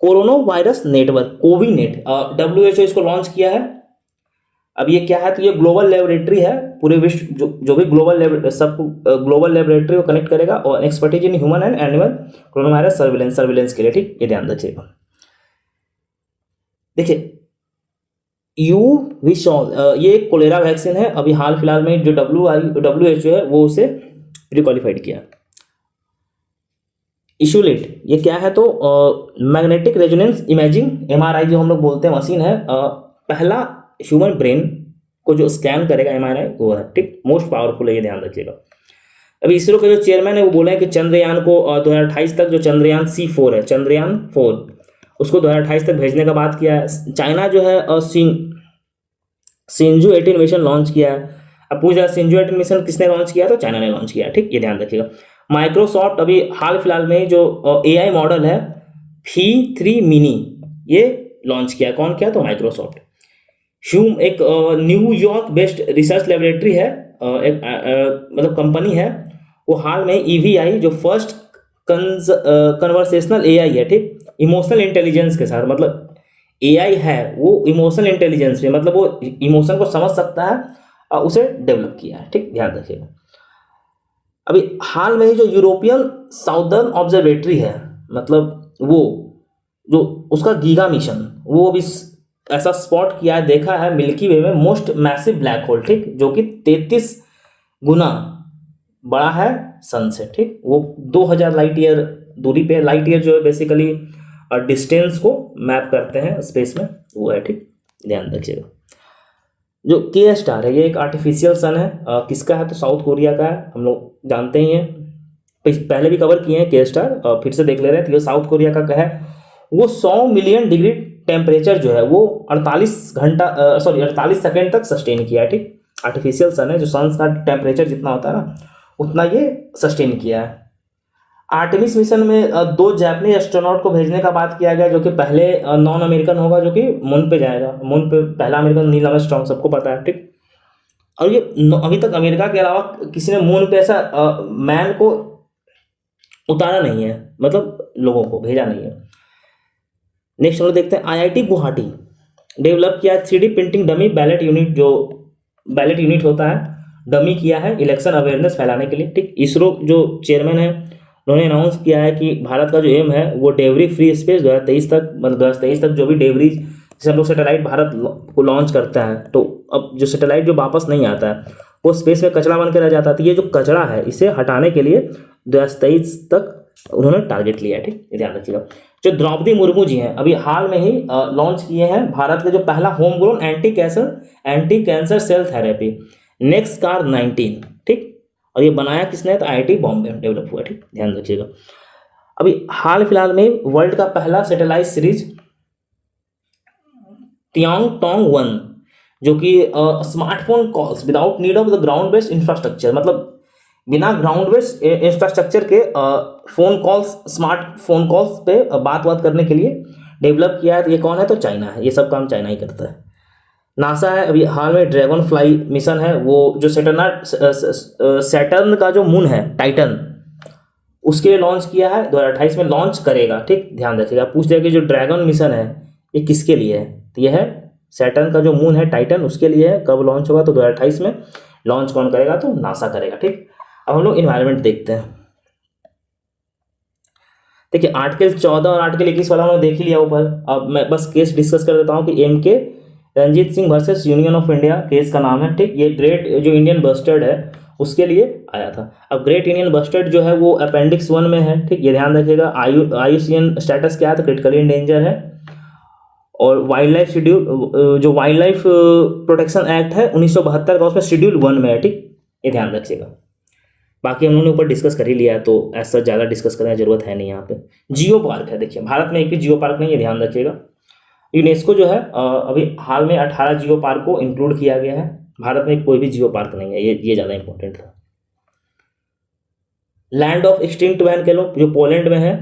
Speaker 1: कोरोना वायरस नेटवर्क कोविनेट, WHO इसको लॉन्च किया है। अब ये क्या है, तो ये ग्लोबल लेबोरेटरी है, पूरे विश्व जो भी ग्लोबल लेबोरेटरी को कनेक्ट करेगा और expertise in human and animal corona virus surveillance के लिए, ठीक, ये ध्यान रखिएगा। देखिए ये एक कोलेरा वैक्सीन है, अभी हाल फिलहाल में जो WHO है वो उसे प्री क्वालिफाइड किया। इशुलेट ये क्या है, तो मैग्नेटिक रेजोनेंस इमेजिंग MRI जो हम लोग बोलते हैं मशीन है, पहला ह्यूमन ब्रेन को जो स्कैन करेगा MRI वो है, ठीक, मोस्ट पावरफुल है, ये ध्यान रखिएगा। अभी इसरो के जो चेयरमैन है वो बोले हैं कि चंद्रयान को 2028 तक, जो चंद्रयान C4 है, चंद्रयान 4, उसको 2028 तक भेजने का बात किया है। चाइना जो है सिंजू 18 मिशन लॉन्च किया है। अब पूछ रहा सिंजू 18 मिशन किसने लॉन्च किया, तो चाइना ने लॉन्च किया, ठीक, ये ध्यान रखिएगा। माइक्रोसॉफ्ट अभी हाल फिलहाल में जो AI मॉडल है V3 मिनी ये लॉन्च किया, कौन किया, तो माइक्रोसॉफ्ट। एक न्यूयॉर्क बेस्ड रिसर्च लेबोरेटरी है, मतलब कंपनी है, वो हाल में EVI जो फर्स्ट कन्वर्सेशनल AI है, ठीक, इमोशनल इंटेलिजेंस के साथ, मतलब AI है वो इमोशनल इंटेलिजेंस में, मतलब वो इमोशन को समझ सकता है और उसे डेवलप किया है, ठीक, ध्यान रखिएगा। अभी हाल में ही जो यूरोपियन साउदर्न ऑब्जर्वेटरी है, मतलब वो जो उसका गीगा मिशन, वो अभी ऐसा स्पॉट किया है, देखा है मिल्की वे में मोस्ट मैसिव ब्लैक होल, ठीक, जो कि 33 गुना बड़ा है सन से, ठीक, वो 2000 लाइट ईयर दूरी पे, लाइट ईयर जो है बेसिकली डिस्टेंस को मैप करते हैं स्पेस में, वो है, ठीक, ध्यान रखिएगा। जो के स्टार है ये एक आर्टिफिशियल सन है, किसका है, तो साउथ कोरिया का है, हम लोग जानते ही हैं, पहले भी कवर किए हैं के स्टार, फिर से देख ले रहे हैं। तो ये साउथ कोरिया का है, वो 100 मिलियन डिग्री टेम्परेचर जो है वो 48 सेकेंड तक सस्टेन किया है, ठीक, आर्टिफिशियल सन है, जो सन का टेम्परेचर जितना होता है ना उतना ये सस्टेन किया है। आर्टेमिस मिशन में 2 जापानी एस्ट्रोनॉट को भेजने का बात किया गया, जो कि पहले नॉन अमेरिकन होगा जो कि मून पे जाएगा। मून पे पहला अमेरिकन नील आर्मस्ट्रांग, सबको पता है, ठीक। और ये अभी तक अमेरिका के अलावा किसी ने मून पे ऐसा मैन को उतारा नहीं है, मतलब लोगों को भेजा नहीं है। नेक्स्ट हम लोग देखते हैं IIT गुवाहाटी डेवलप किया 3D printing dummy ballot unit, जो बैलेट यूनिट होता है डमी किया है इलेक्शन अवेयरनेस फैलाने के लिए, ठीक। इसरो जो चेयरमैन है उन्होंने अनाउंस किया है कि भारत का जो एम है वो डेवरी फ्री स्पेस 2023 तक, मतलब 2023 तक जो भी डेवरी, जैसे हम लोग सैटेलाइट भारत को लॉन्च करते हैं, तो अब जो सैटेलाइट जो वापस नहीं आता है वो स्पेस में कचरा बन के रह जाता है, तो ये जो कचरा है इसे हटाने के लिए 2023 तक उन्होंने टारगेट लिया है, ठीक, ध्यान रखिएगा। जो द्रौपदी मुर्मू जी हैं अभी हाल में ही लॉन्च किए हैं भारत का जो पहला home grown anti cancer cell therapy NexCAR 19, ठीक, और ये बनाया किसने, तो IIT बॉम्बे में डेवलप हुआ, ठीक, ध्यान रखिएगा। अभी हाल फिलहाल में वर्ल्ड का पहला सैटेलाइट सीरीज तियांग-टोंग-1 जो कि smartphone calls without need of the ground based infrastructure, मतलब बिना ग्राउंड बेस्ड इंफ्रास्ट्रक्चर के स्मार्ट फोन कॉल्स पे बात करने के लिए डेवलप किया है। तो ये कौन है, तो चाइना है, ये सब काम चाइना ही करता है। नासा है, अभी हाल में ड्रैगन फ्लाई मिशन है, वो जो सैटर्न का जो मून है टाइटन, उसके लिए लॉन्च किया है, 2028 में लॉन्च करेगा, ठीक, ध्यान रखिएगा। पूछ रहे कि जो ड्रैगन मिशन है ये किसके लिए है, तो यह है सैटर्न का जो मून है टाइटन, उसके लिए है। कब लॉन्च होगा, तो 2028 में लॉन्च कौन करेगा, तो नासा करेगा, ठीक। अब हम लोग इन्वायरमेंट देखते हैं। देखिए आर्टिकल 14 और आर्टिकल 21 वाला हमने देख ही लिया ऊपर। अब मैं बस केस डिस्कस कर देता हूँ कि MK Ranjit Singh versus union of India case का नाम है, ठीक। ये ग्रेट जो इंडियन बस्टर्ड है उसके लिए आया था। अब ग्रेट इंडियन बस्टर्ड जो है वो अपेंडिक्स 1 में है, ठीक, ये ध्यान रखिएगा। IUCN स्टेटस क्या है, तो क्रिटिकली इंडेंजर है। और वाइल्ड लाइफ शेड्यूल, जो वाइल्ड लाइफ प्रोटेक्शन एक्ट है 1972 का, उसमें शेड्यूल 1 में है, ठीक, ये ध्यान रखिएगा। बाकी हम लोगों ने ऊपर डिस्कस कर ही लिया है, तो ऐसा ज़्यादा डिस्कस करने की जरूरत है नहीं। यहाँ पे जियो पार्क है, देखिए भारत में एक भी जियो पार्क नहीं है, ध्यान रखिएगा। यूनेस्को जो है अभी हाल में 18 जियो पार्क को इंक्लूड किया गया है, भारत में कोई भी जियो पार्क नहीं है, ये ज़्यादा इंपॉर्टेंट था। लैंड ऑफ एक्सटिंक्ट वैन कह लो, जो पोलैंड में है,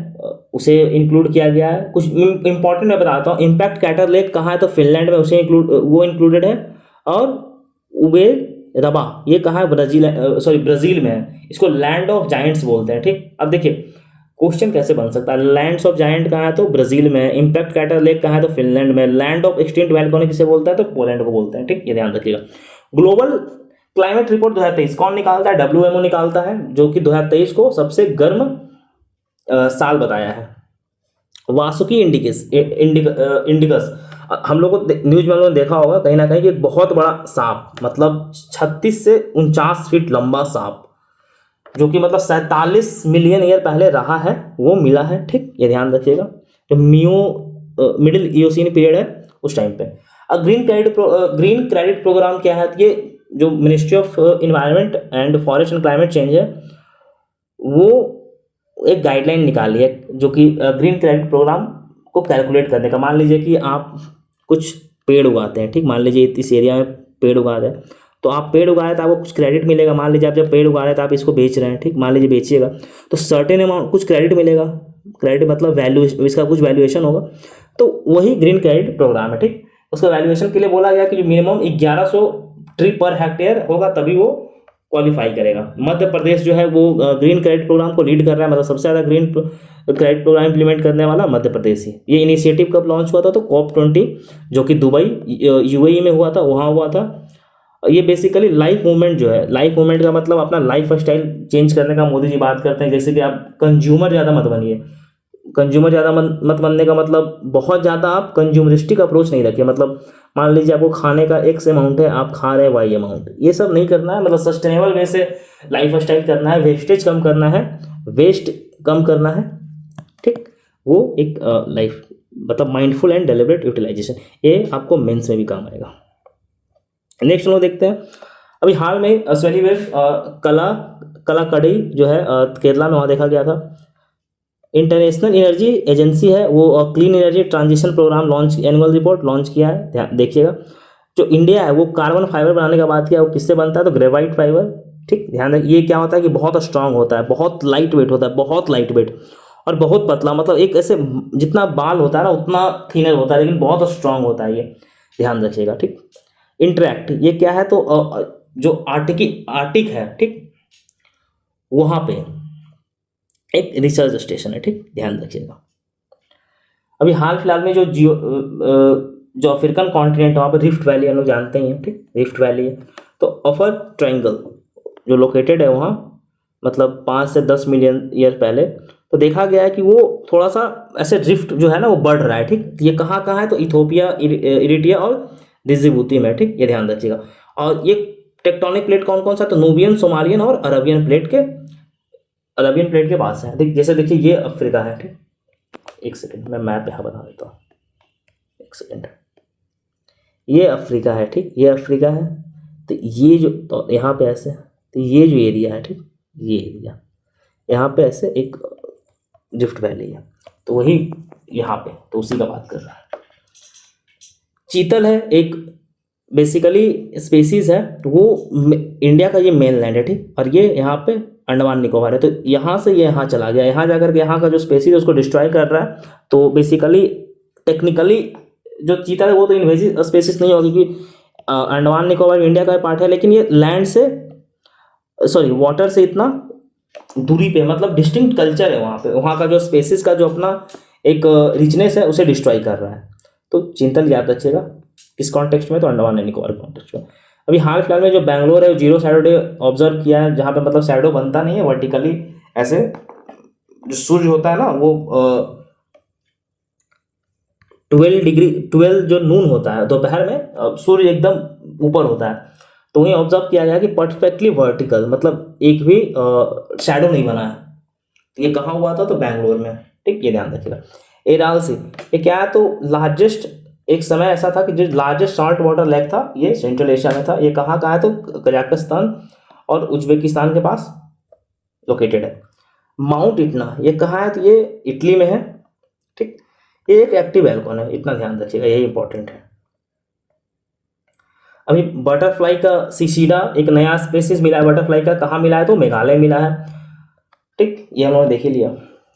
Speaker 1: उसे इंक्लूड किया गया है। कुछ इंपॉर्टेंट मैं बताता हूँ, इम्पैक्ट कैटर लेक कहाँ है, तो फिनलैंड में, उसे इंक्लूडेड है। और उबेर रबा ये कहाँ है, ब्राज़ील में है, इसको लैंड ऑफ जायंट्स बोलते हैं, ठीक। अब देखिए क्वेश्चन कैसे बन सकता है, लैंड्स ऑफ जायंट कहाँ है, तो ब्राज़ील में है। इम्पैक्ट कैटर लेक कहाँ है, तो फिनलैंड में। लैंड ऑफ एक्सटिंक्ट वैन किसे बोलता है, तो पोलैंड को बोलते हैं, ठीक, ये ध्यान रखिएगा। ग्लोबल क्लाइमेट रिपोर्ट 2023 कौन निकालता है, WMO निकालता है, जो कि 2023 को सबसे गर्म साल बताया है। वासुकी इंडिकस हम लोग को न्यूज में हम लोगों ने देखा होगा कहीं ना कहीं कि एक बहुत बड़ा सांप, मतलब 36 से 49 फीट लंबा सांप, जो कि मतलब 47 मिलियन ईयर पहले रहा है, वो मिला है, ठीक, ये ध्यान रखिएगा। जो मिडिल इयोसीन पीरियड है उस टाइम पे। ग्रीन क्रेडिट प्रोग्राम क्या है, ये जो ministry of environment and forest and climate change है, वो एक गाइडलाइन निकाली है, जो कि ग्रीन क्रेडिट प्रोग्राम को कैलकुलेट करने का। मान लीजिए कि आप कुछ पेड़ उगाते हैं, ठीक, मान लीजिए इस एरिया में पेड़ उगा रहे हैं, तो आप पेड़ उगा रहे हैं तो आपको कुछ क्रेडिट मिलेगा। मान लीजिए आप जब पेड़ उगा रहे हैं तो आप इसको बेच रहे हैं, ठीक, मान लीजिए बेचिएगा तो सर्टेन अमाउंट कुछ क्रेडिट मिलेगा। क्रेडिट मतलब वैल्यू, इसका कुछ वैल्यूएशन होगा, तो वही ग्रीन क्रेडिट प्रोग्राम है, ठीक। उसका वैल्यूएशन के लिए बोला गया कि जो मिनिमम 1100 ट्री पर हेक्टेयर होगा तभी वो क्वालिफाई करेगा। मध्य प्रदेश जो है वो ग्रीन क्रेडिट प्रोग्राम को लीड कर रहा है, मतलब सबसे ज़्यादा ग्रीन क्रेडिट प्रोग्राम इंप्लीमेंट करने वाला मध्य प्रदेश ही। ये इनिशिएटिव कब लॉन्च हुआ था, तो COP20 जो कि दुबई UAE में हुआ था, वहाँ हुआ था। ये बेसिकली लाइफ मूवमेंट जो है, लाइफ मूवमेंट का मतलब अपना लाइफ स्टाइल चेंज करने का मोदी जी बात करते हैं। जैसे कि आप कंज्यूमर ज़्यादा मत बनिए, कंज्यूमर ज़्यादा मत बनने का मतलब बहुत ज़्यादा आप कंज्यूमरिस्टिक अप्रोच नहीं रखिए। मतलब मान लीजिए आपको खाने का X अमाउंट है, आप खा रहे हैं Y अमाउंट, ये सब नहीं करना है। मतलब सस्टेनेबल वे से लाइफ स्टाइल करना है, वेस्टेज कम करना है, वेस्ट कम करना है, ठीक। वो एक लाइफ मतलब माइंडफुल एंड डेलिबरेट यूटिलाइजेशन, ये आपको मेंस में भी काम आएगा। नेक्स्ट हम लोग देखते हैं, अभी हाल में स्वैली वेव कलाकड़ी जो है केरला में, वहाँ देखा गया था। इंटरनेशनल एनर्जी एजेंसी है वो clean energy transition programme launch, annual report launch किया है, ध्यान देखिएगा। जो इंडिया है वो कार्बन फाइबर बनाने का बात किया, वो किससे बनता है, तो ग्रेफाइट फाइबर, ठीक, ध्यान रखिए। ये क्या होता है कि बहुत स्ट्रांग होता है, बहुत लाइट वेट होता है, बहुत लाइट वेट और बहुत पतला, मतलब एक ऐसे जितना बाल होता है ना उतना थिनर होता है, लेकिन बहुत स्ट्रांग होता है, ये ध्यान रखिएगा, ठीक। इंटरैक्ट ये क्या है, तो जो आर्टिक है, ठीक, वहाँ पे एक रिसर्च स्टेशन है, ठीक, ध्यान रखिएगा। अभी हाल फिलहाल में जो अफ्रीकन कॉन्टिनेंट है वहाँ पर रिफ्ट वैली हम लोग जानते ही हैं, ठीक, रिफ्ट वैली है। तो अपर ट्रायंगल जो लोकेटेड है वहाँ, मतलब 5 से 10 मिलियन ईयर पहले, तो देखा गया है कि वो थोड़ा सा ऐसे रिफ्ट जो है ना वो बढ़ रहा है, ठीक। ये कहाँ कहाँ है, तो इथोपिया, इरिट्रिया और डिजिबूती में, ठीक, ये ध्यान रखिएगा। और ये टेक्टोनिक प्लेट कौन कौन सा, तो नूबियन, सोमालियन और अरबियन प्लेट के पास है। जैसे देखिए ये अफ्रीका है, ठीक, एक सेकेंड मैं मैप यहाँ बना देता हूँ, एक सेकेंड। ये अफ्रीका है, ठीक, ये अफ्रीका है। तो ये जो, तो यहाँ पे ऐसे, तो ये जो एरिया है, ठीक, ये एरिया यहाँ पे ऐसे एक रिफ्ट वैली है, तो वही यहाँ पे, तो उसी का बात कर रहा है। चीतल है एक बेसिकली स्पेसीज है, वो इंडिया का ये मेन लैंड है, ठीक, और ये यहाँ पे अंडमान निकोबार है। तो यहाँ से ये यहाँ चला गया, यहाँ जाकर के यहाँ का जो स्पेसीज है उसको डिस्ट्रॉय कर रहा है। तो बेसिकली टेक्निकली जो चीता है वो तो इन्वेजिव स्पेसीज नहीं होगी, क्योंकि अंडमान निकोबार इंडिया का पार्ट है, लेकिन ये लैंड से वाटर से इतना दूरी पे, मतलब डिस्टिंक्ट कल्चर है वहाँ पे, वहाँ का जो स्पेसीज का जो अपना एक रिचनेस है उसे डिस्ट्रॉय कर रहा है। तो चिंतन याद रखिएगा किस कॉन्टेक्स्ट में, तो अंडमान एंड निकोबार कॉन्टेक्स्ट में। अभी हाल फिलहाल में जो बैंगलोर है जीरो शैडो डे ऑब्जर्व किया है, जहाँ पे मतलब शैडो बनता नहीं है वर्टिकली, ऐसे जो सूर्य होता है ना वो 12 जो नून होता है दोपहर में, सूर्य एकदम ऊपर होता है, तो वहीं ऑब्जर्व किया गया कि परफेक्टली वर्टिकल, मतलब एक भी शैडो नहीं बना है। ये कहाँ हुआ था, तो बैंगलोर में, ठीक, ये ध्यान रखिएगा। एराल सी ये क्या है, तो लार्जेस्ट एक समय ऐसा था कि जो लार्जेस्ट सॉल्ट वाटर लेक था ये सेंट्रल एशिया में था। ये कहाँ है तो कजाकिस्तान और उज्बेकिस्तान के पास लोकेटेड है। माउंट इटना ये कहाँ है तो ये इटली में है, ठीक। ये एक एक्टिव वोल्केनो है, इतना ध्यान रखिएगा, यही इंपॉर्टेंट है। अभी बटरफ्लाई का सिसिडा एक नया स्पेसीज मिला है बटरफ्लाई का, कहाँ मिला है तो मेघालय मिला है, ठीक। ये हम लोगों ने देख ही लिया।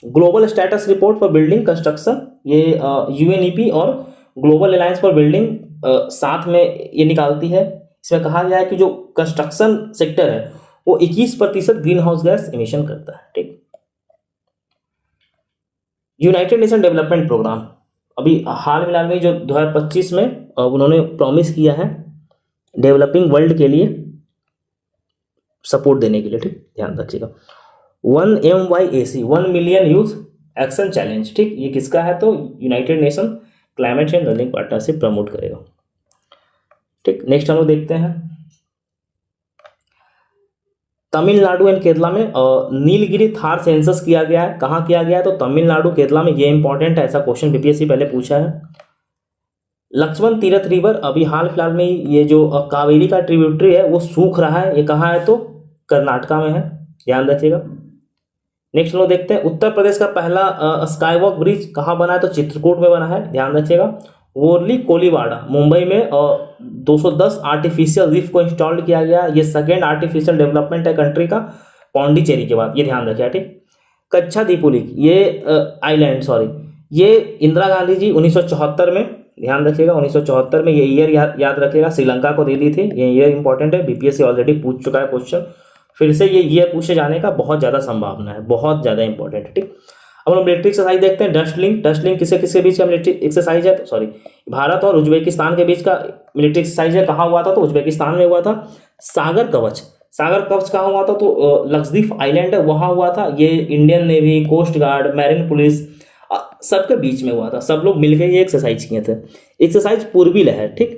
Speaker 1: Global status report for building construction, ये यूएनईपी और ग्लोबल अलायंस फॉर बिल्डिंग साथ में ये निकालती है। इसमें कहा गया है कि जो कंस्ट्रक्शन सेक्टर है वो 21% ग्रीन हाउस गैस इमिशन करता है, ठीक। यूनाइटेड नेशन डेवलपमेंट प्रोग्राम अभी हाल फिलहाल में जो 2025 में उन्होंने प्रॉमिस किया है डेवलपिंग वर्ल्ड के लिए सपोर्ट देने के लिए, ठीक, ध्यान रखिएगा। 1MYAC 1 million youth action challenge, ठीक, ये किसका है तो United nation climate change learning partnership promote करेगा, ठीक। नेक्स्ट हम लोग देखते हैं तमिलनाडु एंड केरला में नीलगिरी थार सेंसस किया गया है। कहाँ किया गया है तो तमिलनाडु केरला में, ये इंपॉर्टेंट है, ऐसा क्वेश्चन बीपीएससी पहले पूछा है। लक्ष्मण तीरथ रिवर अभी हाल फिलहाल में ये जो कावेरी का ट्रिब्यूटरी है वो सूख रहा है, ये कहाँ है तो कर्नाटका में है, ध्यान रखिएगा। नेक्स्ट हम लोग देखते हैं उत्तर प्रदेश का पहला स्काईवॉक ब्रिज कहाँ बना है तो चित्रकूट में बना है, ध्यान रखिएगा। वोरली कोलीवाड़ा मुंबई में 210 आर्टिफिशियल रीफ को इंस्टॉल किया गया, ये सेकेंड आर्टिफिशियल डेवलपमेंट है कंट्री का पौंडीचेरी के बाद, ये ध्यान रखिएगा, ठीक। कच्छा दीपुलिक ये आइलैंड सॉरी ये इंदिरा गांधी जी 1974 में, ध्यान रखिएगा 1974 में, ये ईयर याद रखिएगा, श्रीलंका को दे दी थी, ये ईयर इंपॉर्टेंट है, बीपीएससी ऑलरेडी पूछ चुका है क्वेश्चन, फिर से ये ईयर पूछे जाने का बहुत ज़्यादा संभावना है, बहुत ज़्यादा इंपॉर्टेंट है, ठीक। अब हम मिलिट्री एक्सरसाइज देखते हैं। डस्ट लिंक किसके किसके बीच का मिलिट्री एक्सरसाइज है तो सॉरी भारत और उज्बेकिस्तान के बीच का मिलिट्री एक्सरसाइज है, कहाँ हुआ था तो उज्बेकिस्तान में हुआ था। सागर कवच कहाँ हुआ था तो लक्षद्वीप आइलैंड है वहाँ हुआ था, ये Indian navy, coast guard, marine police सबके बीच में हुआ था, सब लोग मिलकर ये एक्सरसाइज किए थे। एक्सरसाइज पूर्वी लहर, ठीक,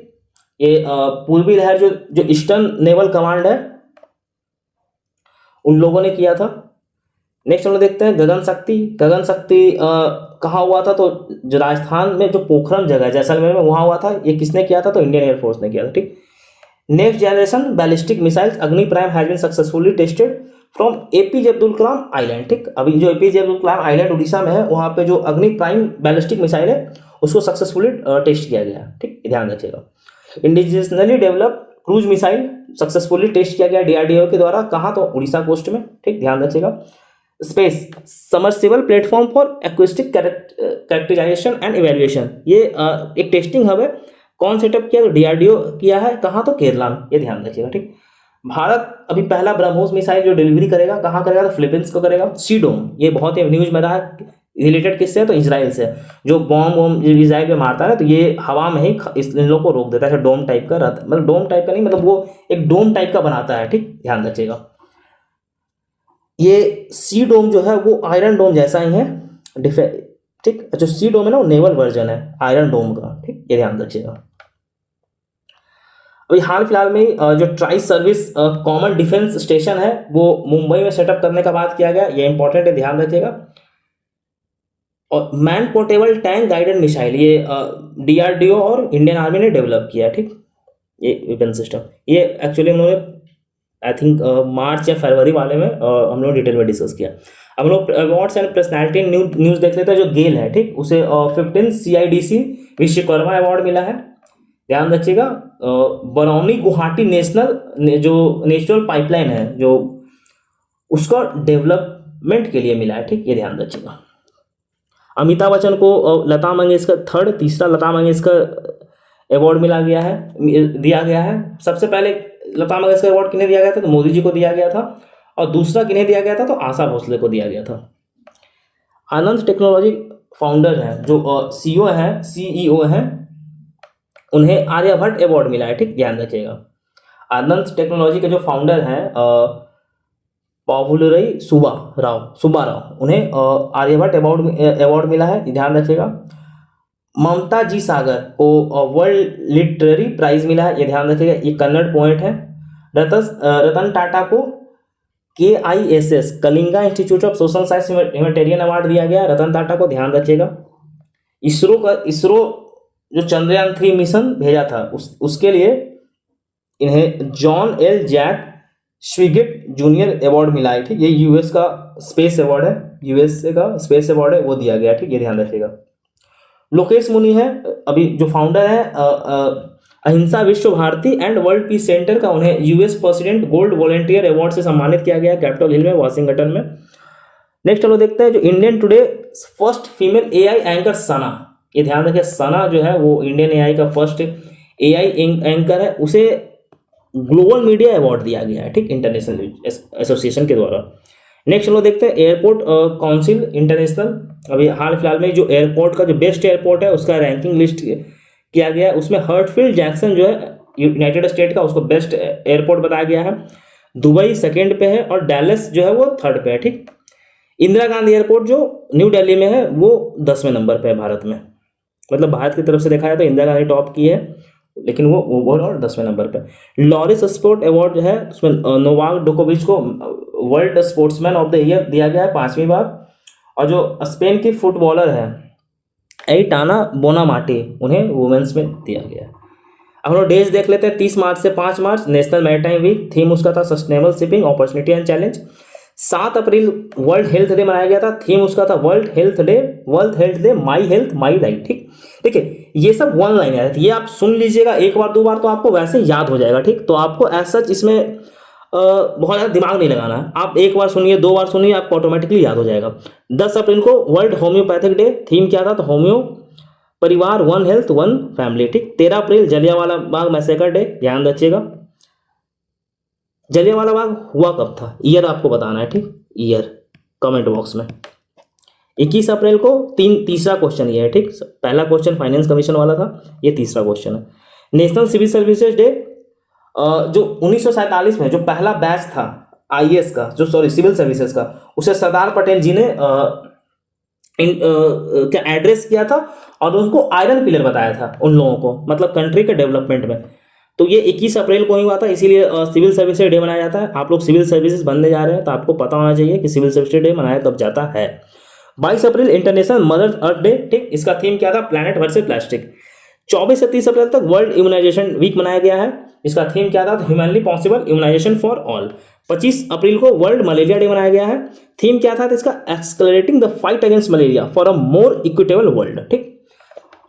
Speaker 1: ये पूर्वी लहर जो ईस्टर्न नेवल कमांड है उन लोगों ने किया था। नेक्स्ट हम लोग देखते हैं गगन शक्ति कहाँ हुआ था तो जो राजस्थान में जो पोखरन जगह है जैसलमेर में वहाँ हुआ था, ये किसने किया था तो इंडियन एयरफोर्स ने किया था, ठीक। Next generation ballistic missiles Agni prime has been successfully tested from APJ Abdul Kalam island, ठीक। अभी जो एपीजे अब्दुल कलाम आइलैंड उड़ीसा में है वहाँ पे जो अग्नि प्राइम बैलिस्टिक मिसाइल है उसको सक्सेसफुली टेस्ट किया गया, ठीक, ध्यान रखिएगा। Indigenously developed cruise missile successfully test किया गया डीआरडीओ के द्वारा, कहाँ तो उड़ीसा कोस्ट में, ठीक, ध्यान रखिएगा। Space submersible platform for acoustic characterisation and evaluation, ये एक टेस्टिंग हब है, कौन सेटअप किया तो डीआरडीओ किया है, कहाँ तो केरला में, ये ध्यान रखिएगा, ठीक। भारत अभी पहला ब्रह्मोस मिसाइल जो डिलीवरी करेगा कहाँ करेगा तो फिलीपींस को करेगा। सीडोम ये बहुत ही न्यूज में रहा है, रिलेटेड किससे तो इजराइल से, जो बॉम्ब इजराइल पे मारता है तो ये हवा में ही इन लोगों को रोक देता है, डोम टाइप का रहता, मतलब डोम टाइप का नहीं, मतलब वो एक डोम टाइप का बनाता है, ठीक, ध्यान रखिएगा। ये सी डोम जो है वो आयरन डोम जैसा ही है, ठीक, जो सी डोम है ना वो नेवल वर्जन है आयरन डोम का, ठीक, ये ध्यान रखिएगा। अभी हाल फिलहाल में जो tri service common defence station है वो मुंबई में सेटअप करने का बात किया गया, ये इंपॉर्टेंट है, ध्यान रखिएगा। और man portable tank guided missile ये डीआरडीओ और इंडियन आर्मी ने डेवलप किया है, ठीक, ये वेपन सिस्टम, ये एक्चुअली उन्होंने आई थिंक मार्च या फरवरी वाले में हम लोग डिटेल में डिस्कस किया। अब हम लोग अवार्ड्स एंड पर्सनैलिटी न्यूज़ देख लेते हैं। जो गेल है, ठीक, उसे 15 CIDC विश्वकर्मा अवार्ड मिला है, ध्यान रखिएगा। बरौनी गुवाहाटी नेशनल पाइपलाइन है जो उसका डेवलपमेंट के लिए मिला है, ठीक, ये ध्यान रखिएगा। अमिताभ बच्चन को लता मंगेशकर तीसरा लता मंगेशकर अवार्ड दिया गया है। सबसे पहले लता मंगेशकर अवार्ड किन्हें दिया गया था तो मोदी जी को दिया गया था, और दूसरा किन्हें दिया गया था तो आशा भोसले को दिया गया था। आनंद टेक्नोलॉजी फाउंडर हैं जो CEO हैं उन्हें आर्यभट्ट अवार्ड मिला है, ठीक, ध्यान रखिएगा। आनंद टेक्नोलॉजी के जो फाउंडर हैं पावुलरई सुब्बाराव उन्हें आर्यभट्ट अवार्ड मिला है, ध्यान रखिएगा। ममता जी सागर को वर्ल्ड लिटरेरी प्राइज मिला है, ये ध्यान रखिएगा, ये कन्नड़ पोएट है। रतन टाटा को KISS Kalinga institute of social science humanitarian award दिया गया रतन टाटा को, ध्यान रखिएगा। इसरो जो चंद्रयान 3 मिशन भेजा था उसके लिए इन्हें John L Jack Swigert Junior award मिला है। ठीक, ये यूएस का स्पेस अवार्ड है, यूएसए का स्पेस अवार्ड है, वो दिया गया। ठीक, ये ध्यान रखिएगा। लोकेश मुनि है अभी जो फाउंडर है Ahimsa Vishwa Bharati and world peace centre का, उन्हें US president gold volunteer award से सम्मानित किया गया कैपिटल हिल में, वाशिंगटन में। नेक्स्ट हम लोग देखते हैं जो Indian today first female AI anchor Sana, ये ध्यान रखिए सना जो है वो इंडियन एआई का फर्स्ट एआई एंकर है, उसे ग्लोबल मीडिया अवार्ड दिया गया है। ठीक, इंटरनेशनल एसोसिएशन के द्वारा। नेक्स्ट हम लोग देखते हैं एयरपोर्ट काउंसिल इंटरनेशनल, अभी हाल फिलहाल में जो एयरपोर्ट का जो बेस्ट एयरपोर्ट है उसका रैंकिंग लिस्ट किया गया है, उसमें हर्टफील्ड जैक्सन जो है यूनाइटेड स्टेट का, उसको बेस्ट एयरपोर्ट बताया गया है। दुबई सेकेंड पे है और डैलस जो है वो थर्ड पे है। ठीक, इंदिरा गांधी एयरपोर्ट जो न्यू दिल्ली में है वो 10वें नंबर पे है भारत में, मतलब भारत की तरफ से देखा जाए तो इंदिरा गांधी टॉप की है, लेकिन वो ओवरऑल 10वें नंबर पे। लॉरिस स्पोर्ट अवार्ड जो है उसमें नोवाक जोकोविच को world sportsman of the year दिया गया है 5वीं बार, और जो स्पेन की फुटबॉलर है एइटाना बोनामाटे, उन्हें वुमेन्स में दिया गया है। अब हम लोग डेज देख लेते हैं। 30 मार्च से 5 मार्च नेशनल मैरीटाइम वीक, थीम उसका था sustainable shipping opportunity and challenge. 7 April world health day मनाया गया था, थीम उसका था world health day my health my right. ठीक, देखिए ये सब वन लाइन है, ये आप सुन लीजिएगा एक बार 2 बार तो आपको वैसे याद हो जाएगा। ठीक, तो आपको ऐसा इसमें बहुत ज़्यादा दिमाग नहीं लगाना है, आप एक बार सुनिए 2 बार सुनिए आपको ऑटोमेटिकली याद हो जाएगा। 10 अप्रैल को वर्ल्ड होम्योपैथिक डे, थीम क्या था तो होम्यो परिवार वन हेल्थ वन फैमिली। ठीक, 13 अप्रैल जलियांवाला बाग मैसेकर डे, ध्यान रखिएगा। जलियांवाला बाग हुआ कब था, ईयर आपको बताना है। ठीक, ईयर कमेंट बॉक्स में। 21 अप्रैल को तीसरा क्वेश्चन ये है। ठीक, पहला क्वेश्चन फाइनेंस कमीशन वाला था, ये तीसरा क्वेश्चन है। नेशनल सिविल सर्विसेज डे जो 1947 में जो पहला बैच था आईएएस का, जो सॉरी सिविल सर्विसेज का, उसे सरदार पटेल जी ने क्या एड्रेस किया था और उनको आयरन पिलर बताया था उन लोगों को, मतलब कंट्री के डेवलपमेंट में। तो ये 21 अप्रैल को ही हुआ था, इसीलिए सिविल सर्विसेज डे मनाया जाता है। आप लोग सिविल सर्विसेज बनने जा रहे हैं तो आपको पता होना चाहिए कि सिविल सर्विसेज डे मनाया कब जाता है। 22 अप्रैल इंटरनेशनल मदर अर्थ डे। ठीक, इसका थीम क्या था, प्लैनेट वर्सेस प्लास्टिक। 24 से 30 अप्रैल तक वर्ल्ड इम्यूनाइजेशन वीक मनाया गया है, इसका थीम क्या था, humanly possible immunisation for all. 25 April को वर्ल्ड मलेरिया डे मनाया गया है, थीम क्या था तो इसका accelerating the fight against malaria for a more equitable world. ठीक,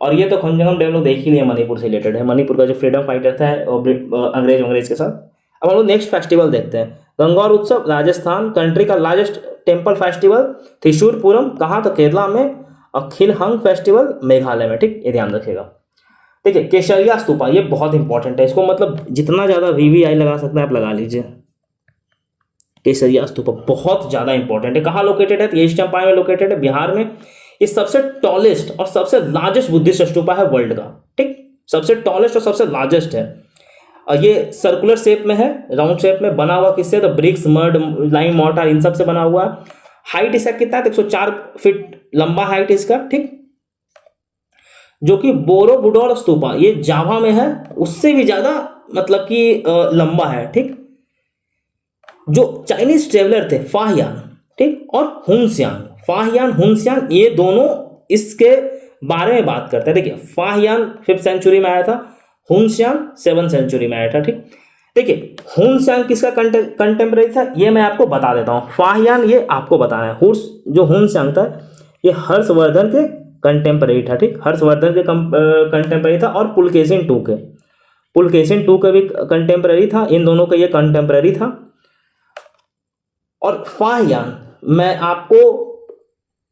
Speaker 1: और ये तो खंजंगम डैम लोग देख ही लिए, मणिपुर से रिलेटेड है, मणिपुर का जो फ्रीडम फाइटर था अंग्रेज के साथ। अब हम लोग नेक्स्ट फेस्टिवल देखते हैं, गंगौर उत्सव राजस्थान, कंट्री का लार्जेस्ट टेम्पल फेस्टिवल। त्रिशूर पूरम कहाँ, तो केरला में, और खिलहंग फेस्टिवल मेघालय में। ठीक, ये ध्यान रखिएगा। देखिए केसरिया स्तूपा, ये बहुत इंपॉर्टेंट है, इसको मतलब जितना ज़्यादा वीवीआई लगा सकते हैं आप लगा लीजिए। केसरिया स्तूपा बहुत ज़्यादा इंपॉर्टेंट है, कहाँ लोकेटेड है, ईस्ट चंपारण में लोकेटेड है, बिहार में। ये सबसे टॉलेस्ट और सबसे लार्जेस्ट बुद्धिस्ट स्तूपा है वर्ल्ड का। ठीक, सबसे टॉलेस्ट और सबसे लार्जेस्ट है, और ये सर्कुलर शेप में है, राउंड शेप में बना हुआ, किससे तो ब्रिक्स मड लाइम मोर्टार इन सब से बना हुआ है। हाइट इसका कितना है, 104 फीट लंबा हाइट इसका। ठीक, जो कि बोरोबुडोर स्तूपा ये जावा में है, उससे भी ज्यादा मतलब कि लंबा है। ठीक, जो चाइनीज ट्रेवलर थे फाहियान, ठीक, और हुनस्यान, फाहियान हुनस्यान, ये दोनों इसके बारे में बात करते हैं। देखिए फाहियान 5th सेंचुरी में आया था, हुनस्यान 7th सेंचुरी में आया था। ठीक, देखिए हुनस्यान किसका कंटेम्परेरी था ये मैं आपको बता देता हूँ, फाहियान ये आपको बताना है। जो हुनस्यान था ये हर्षवर्धन के कंटेम्परेरी था। ठीक, हर्षवर्धन के कंटेम्परेरी था, और पुलकेशिन टू के भी कंटेम्परेरी था, इन दोनों का ये कंटेम्परेरी था। और फाहियान मैं आपको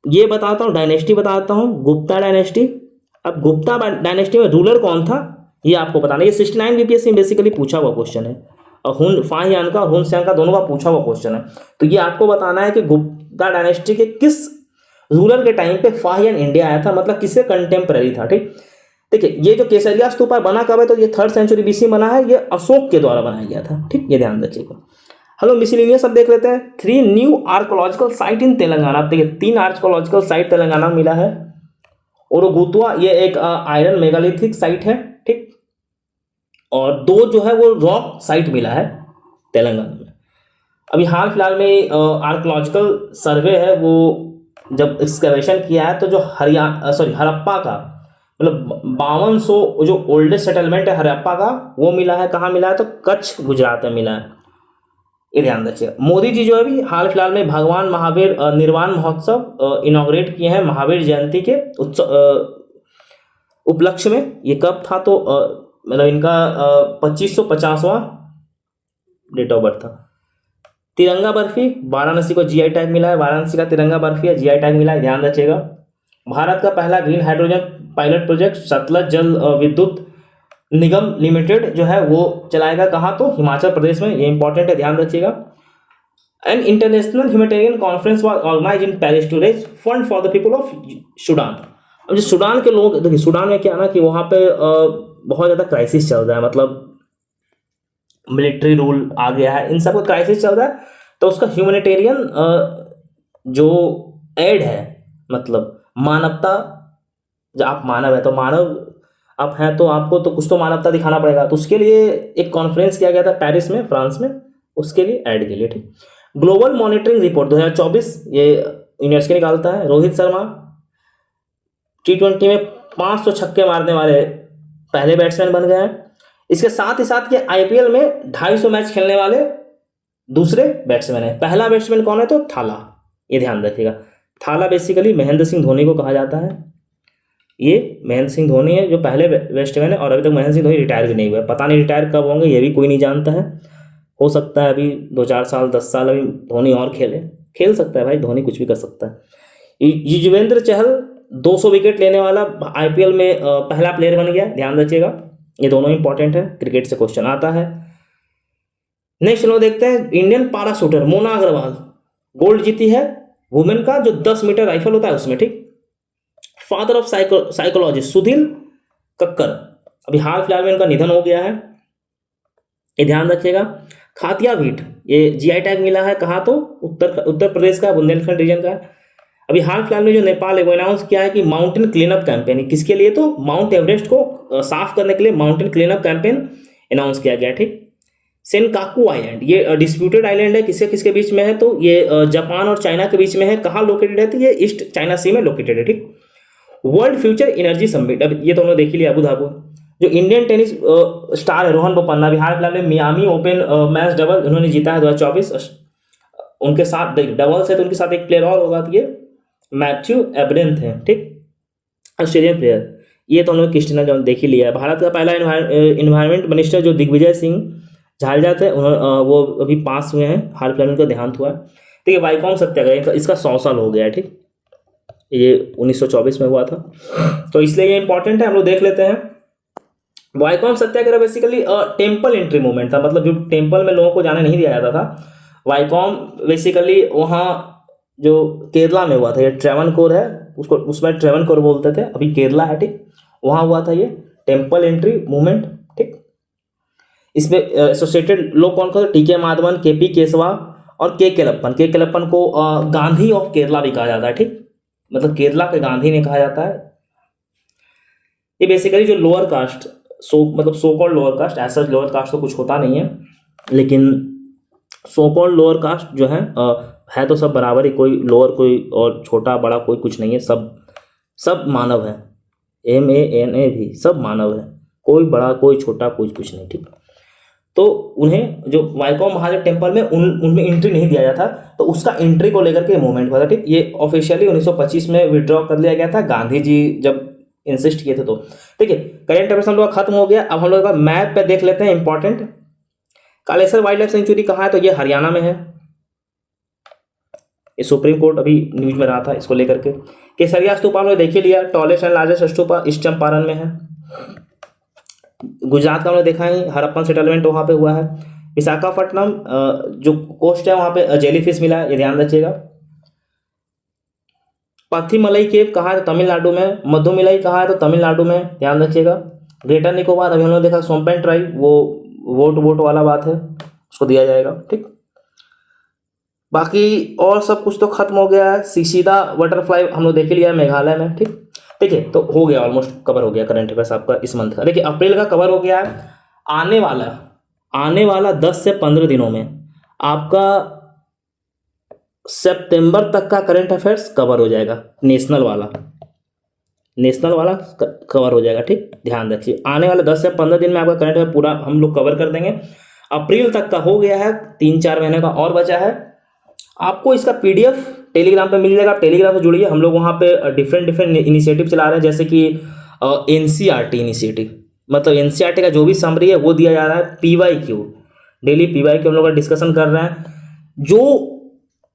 Speaker 1: ये बताता हूँ, डायनेस्टी बताता हूँ, गुप्ता डायनेस्टी। अब गुप्ता डायनेस्टी में रूलर कौन था ये आपको बताना, ये 69 बीपीएससी में बेसिकली पूछा हुआ क्वेश्चन है, और फाहियान का और हुनस्यान का दोनों का पूछा हुआ क्वेश्चन है। तो ये आपको बताना है कि गुप्ता डायनेस्टी के किस रूलर के टाइम पे फाहियान इंडिया आया था, मतलब किससे कंटेम्परेरी था। ठीक, देखिए ये जो केसरिया स्तूपा बना कब है, तो ये 3rd सेंचुरी बीसी बना है, ये अशोक के द्वारा बनाया गया था। ठीक, ये ध्यान रखिएगा। हेलो मिसलिनियस अब देख लेते हैं। 3 न्यू आर्कोलॉजिकल साइट इन तेलंगाना। देखिए 3 आर्कोलॉजिकल साइट तेलंगाना में मिला है। ओरोगुतुआ ये एक आयरन मेगालिथिक साइट है। ठीक, और 2 जो है वो रॉक साइट मिला है तेलंगाना में। अभी हाल फिलहाल में आर्कोलॉजिकल सर्वे है वो जब एक्सकवेशन किया है, तो जो हरप्पा का मतलब 5200 जो ओल्डेस्ट सेटलमेंट है हड़प्पा का, वो मिला है। कहाँ मिला है? तो कच्छ गुजरात में मिला है। ये ध्यान रखिएगा। मोदी जी जो है अभी हाल फिलहाल में भगवान महावीर निर्वाण महोत्सव इनॉग्रेट किए हैं महावीर जयंती के उत्सव उपलक्ष्य में। ये कब था? तो मतलब इनका 2550वां डेट ऑफ बर्थ था। तिरंगा बर्फी, वाराणसी को जीआई टैग मिला है। वाराणसी का तिरंगा बर्फी है, जीआई टैग मिला है, ध्यान रखिएगा। भारत का पहला green hydrogen pilot project Sutlej जल विद्युत निगम लिमिटेड जो है वो चलाएगा। कहाँ? तो हिमाचल प्रदेश में। ये इंपॉर्टेंट है, ध्यान रखिएगा। An international humanitarian conference was organised in Paris to raise fund for the people of Sudan. अब जो सूडान के लोग, देखिए सूडान में क्या ना कि वहाँ पे बहुत ज़्यादा क्राइसिस चल रहा है, मतलब मिलिट्री रूल आ गया है, इन सब का क्राइसिस चल रहा है। तो उसका ह्यूमैनिटेरियन जो एड है, मतलब मानवता, जब आप मानव है तो मानव आप हैं तो आपको तो कुछ तो मानवता दिखाना पड़ेगा। तो उसके लिए एक कॉन्फ्रेंस किया गया था पेरिस में, फ्रांस में, उसके लिए ऐड के लिए। ठीक। ग्लोबल मॉनिटरिंग रिपोर्ट 2024 ये यूनेस्को निकालता है। रोहित शर्मा T20 में 500 छक्के मारने वाले पहले बैट्समैन बन गए हैं। इसके साथ ही साथ ये IPL में 250 मैच खेलने वाले दूसरे बैट्समैन है। पहला बैट्समैन कौन है? तो थाला। ये ध्यान रखिएगा। थाला बेसिकली महेंद्र सिंह धोनी को कहा जाता है। ये महेंद्र सिंह धोनी है जो पहले बैट्समैन है, और अभी तक महेंद्र सिंह धोनी रिटायर भी नहीं हुआ है। पता नहीं रिटायर कब होंगे, ये भी कोई नहीं जानता है। हो सकता है अभी 2-4 साल 10 साल अभी धोनी और खेल सकता है भाई, धोनी कुछ भी कर सकता है। युजवेंद्र चहल 200 विकेट लेने वाला IPL में पहला प्लेयर बन गया, ध्यान रखिएगा। ये दोनों इंपॉर्टेंट है, क्रिकेट से क्वेश्चन आता है। नेक्स्ट हम लोग देखते हैं इंडियन पारा शूटर मोना अग्रवाल गोल्ड जीती है वुमेन का, जो 10 मीटर राइफल होता है उसमें। ठीक। Father of psychologist Sudhir Kakkar, अभी हाल फिलहाल में इनका निधन हो गया है, ये ध्यान रखिएगा। खातिया भीट, ये जीआई टैग मिला है। कहाँ? तो उत्तर प्रदेश का, बुंदेलखंड रीजन का है। अभी हाल फिलहाल में जो नेपाल है वो अनाउंस किया है कि माउंटेन क्लीनअप कैंपेन, किसके लिए? तो माउंट एवरेस्ट को साफ करने के लिए माउंटेन क्लीनअप कैंपेन अनाउंस किया गया। ठीक। सेनकाकू आइलैंड, ये डिस्प्यूटेड आइलैंड है, किसके किसके बीच में है? तो ये जापान और चाइना के बीच में है। कहाँ लोकेटेड है? तो ये ईस्ट चाइना सी में लोकेटेड है। ठीक। वर्ल्ड फ्यूचर एनर्जी समिट, अब ये तो उन्होंने देख ही लिया, अबू धाबी। जो इंडियन टेनिस स्टार है रोहन बोपन्ना, बिहार फिलहाल में मियामी ओपन मैच डबल उन्होंने जीता है 2024। उनके साथ डबल से तो उनके साथ एक प्लेयर और होगा, तो ये मैथ्यू एब्रेंथ है। ठीक। ऑस्ट्रेलियन प्लेयर, ये तो उन्होंने क्रिस्टिना जो देख ही लिया है। भारत का पहला इन्वायरमेंट मिनिस्टर जो दिग्विजय सिंह झालजा थे, उन्होंने वो अभी पास हुए हैं, हाल फिलहाल उनका देहांत हुआ है। ठीक है। वाईकॉम सत्याग्रह, इसका 100 साल हो गया है। ठीक। ये 1924 में हुआ था, तो इसलिए ये इंपॉर्टेंट है, हम लोग देख लेते हैं। वाईकॉम सत्याग्रह बेसिकली टेम्पल एंट्री मूवमेंट था, मतलब जो टेम्पल में लोगों को जाने नहीं दिया जाता था। वाईकॉम बेसिकली वहाँ जो केरला में हुआ था, ये ट्रेवनकोर है, उसको उसमें ट्रेवनकोर बोलते थे, अभी केरला है। ठीक। वहाँ हुआ था ये टेम्पल एंट्री मूवमेंट। ठीक। इसमें एसोसिएटेड लोग कौन कौन थे? टीके माधवन, केपी केशवा और के केलप्पन को गांधी ऑफ केरला भी कहा जाता है। ठीक। मतलब केरला के गांधी ने कहा जाता है। ये बेसिकली जो लोअर कास्ट, मतलब सो कॉल्ड लोअर कास्ट, ऐसा लोअर कास्ट तो कुछ होता नहीं है, लेकिन सो कॉल्ड लोअर कास्ट जो है तो सब बराबर ही, कोई लोअर कोई और छोटा बड़ा कोई कुछ नहीं है, सब मानव है। MANA भी सब मानव है, कोई बड़ा कोई छोटा कुछ नहीं। ठीक। तो उन्हें जो वाईकॉम महादेव टेम्पल में उनमें एंट्री नहीं दिया जाता, तो उसका एंट्री को लेकर के मूवमेंट हुआ था। ठीक। ये ऑफिशियली 1925 में विड्रॉ कर लिया गया था, गांधी जी जब इंसिस्ट किए थे तो। ठीक है। करेंट अफेयर्स हम लोग खत्म हो गया। अब हम लोग मैप पे देख लेते हैं important. Kalesar wild life sanctuary कहाँ है? तो ये हरियाणा में है। ये सुप्रीम कोर्ट अभी न्यूज में रहा था इसको लेकर के। केसरिया स्तूप हमने देख ही लिया, tallest and largest stupa east Champaran में है। गुजरात का हमने देखा ही, हड़प्पन सेटलमेंट वहाँ पे हुआ है। विशाखापट्टनम जो कोस्ट है वहाँ पे जेलीफिश मिला है, ये ध्यान रखिएगा। पथिमलई केव कहाँ है? तो तमिलनाडु में। मधुमिलई कहाँ है? तो तमिलनाडु में, ध्यान रखिएगा। ग्रेटर निकोबार अभी हमने देखा सोमपेन ट्राइब, वो वोट वाला बात है, उसको दिया जाएगा। ठीक। बाकी और सब कुछ तो खत्म हो गया है। सीसीदा बटरफ्लाई हम लोग देख लिया है मेघालय में। ठीक है। तो हो गया, ऑलमोस्ट कवर हो गया करंट अफेयर्स आपका इस मंथ का। देखिए अप्रैल का कवर हो गया है। आने वाला 10 से 15 दिनों में आपका सितंबर तक का करंट अफेयर्स कवर हो जाएगा, नेशनल वाला। नेशनल वाला कवर हो जाएगा। ठीक, ध्यान रखिए, आने वाले 10 से 15 दिन में आपका करंट अफेयर पूरा हम लोग कवर कर देंगे। अप्रैल तक का हो गया है, 3-4 महीने का और बचा है। आपको इसका पीडीएफ टेलीग्राम पे मिल जाएगा, आप टेलीग्राम से जुड़िए। हम लोग वहाँ पे डिफरेंट इनिशिएटिव चला रहे हैं, जैसे कि एनसीईआरटी इनिशिएटिव, मतलब एनसीईआरटी का जो भी समरी है वो दिया जा रहा है। पीवाईक्यू, डेली पीवाईक्यू हम लोग का डिस्कशन कर रहे हैं। जो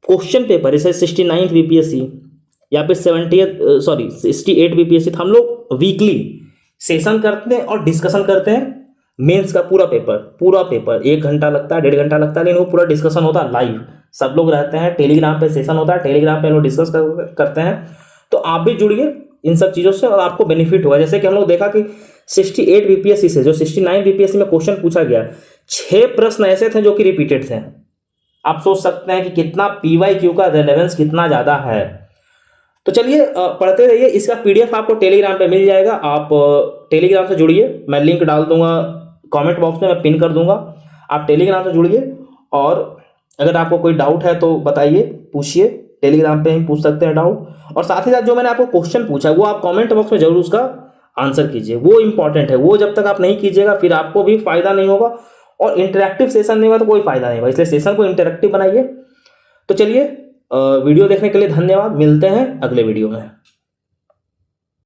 Speaker 1: क्वेश्चन पेपर जैसे 69 बीपीएससी या फिर 68 बीपीएससी, हम लोग वीकली सेशन करते हैं और डिस्कशन करते हैं। मेंस का पूरा पेपर 1 घंटा लगता है, 1.5 घंटा लगता है, लेकिन वो पूरा डिस्कशन होता है लाइव, सब लोग रहते हैं। टेलीग्राम पे सेशन होता है, टेलीग्राम पे हम लोग डिस्कस करते हैं। तो आप भी जुड़िए इन सब चीज़ों से और आपको बेनिफिट होगा। जैसे कि हम लोग देखा कि 68 बीपीएससी से जो 69 बीपीएससी में क्वेश्चन पूछा गया, 6 प्रश्न ऐसे थे जो कि रिपीटेड थे। आप सोच सकते हैं कि कितना पीवाईक्यू का रेलेवेंस कितना ज़्यादा है। तो चलिए पढ़ते रहिए। इसका पीडीएफ आपको टेलीग्राम पे मिल जाएगा, आप टेलीग्राम से जुड़िए। मैं लिंक डाल दूंगा कमेंट बॉक्स में, मैं पिन कर दूंगा, आप टेलीग्राम से जुड़िए। और अगर आपको कोई डाउट है तो बताइए, पूछिए, टेलीग्राम पे ही पूछ सकते हैं डाउट। और साथ ही साथ जो मैंने आपको क्वेश्चन पूछा वो आप कमेंट बॉक्स में जरूर उसका आंसर कीजिए, वो इंपॉर्टेंट है। वो जब तक आप नहीं कीजिएगा फिर आपको भी फायदा नहीं होगा, और इंटरेक्टिव सेशन नहीं होगा तो कोई फायदा नहीं होगा। इसलिए सेशन को इंटरेक्टिव बनाइए। तो चलिए, वीडियो देखने के लिए धन्यवाद, मिलते हैं अगले वीडियो में।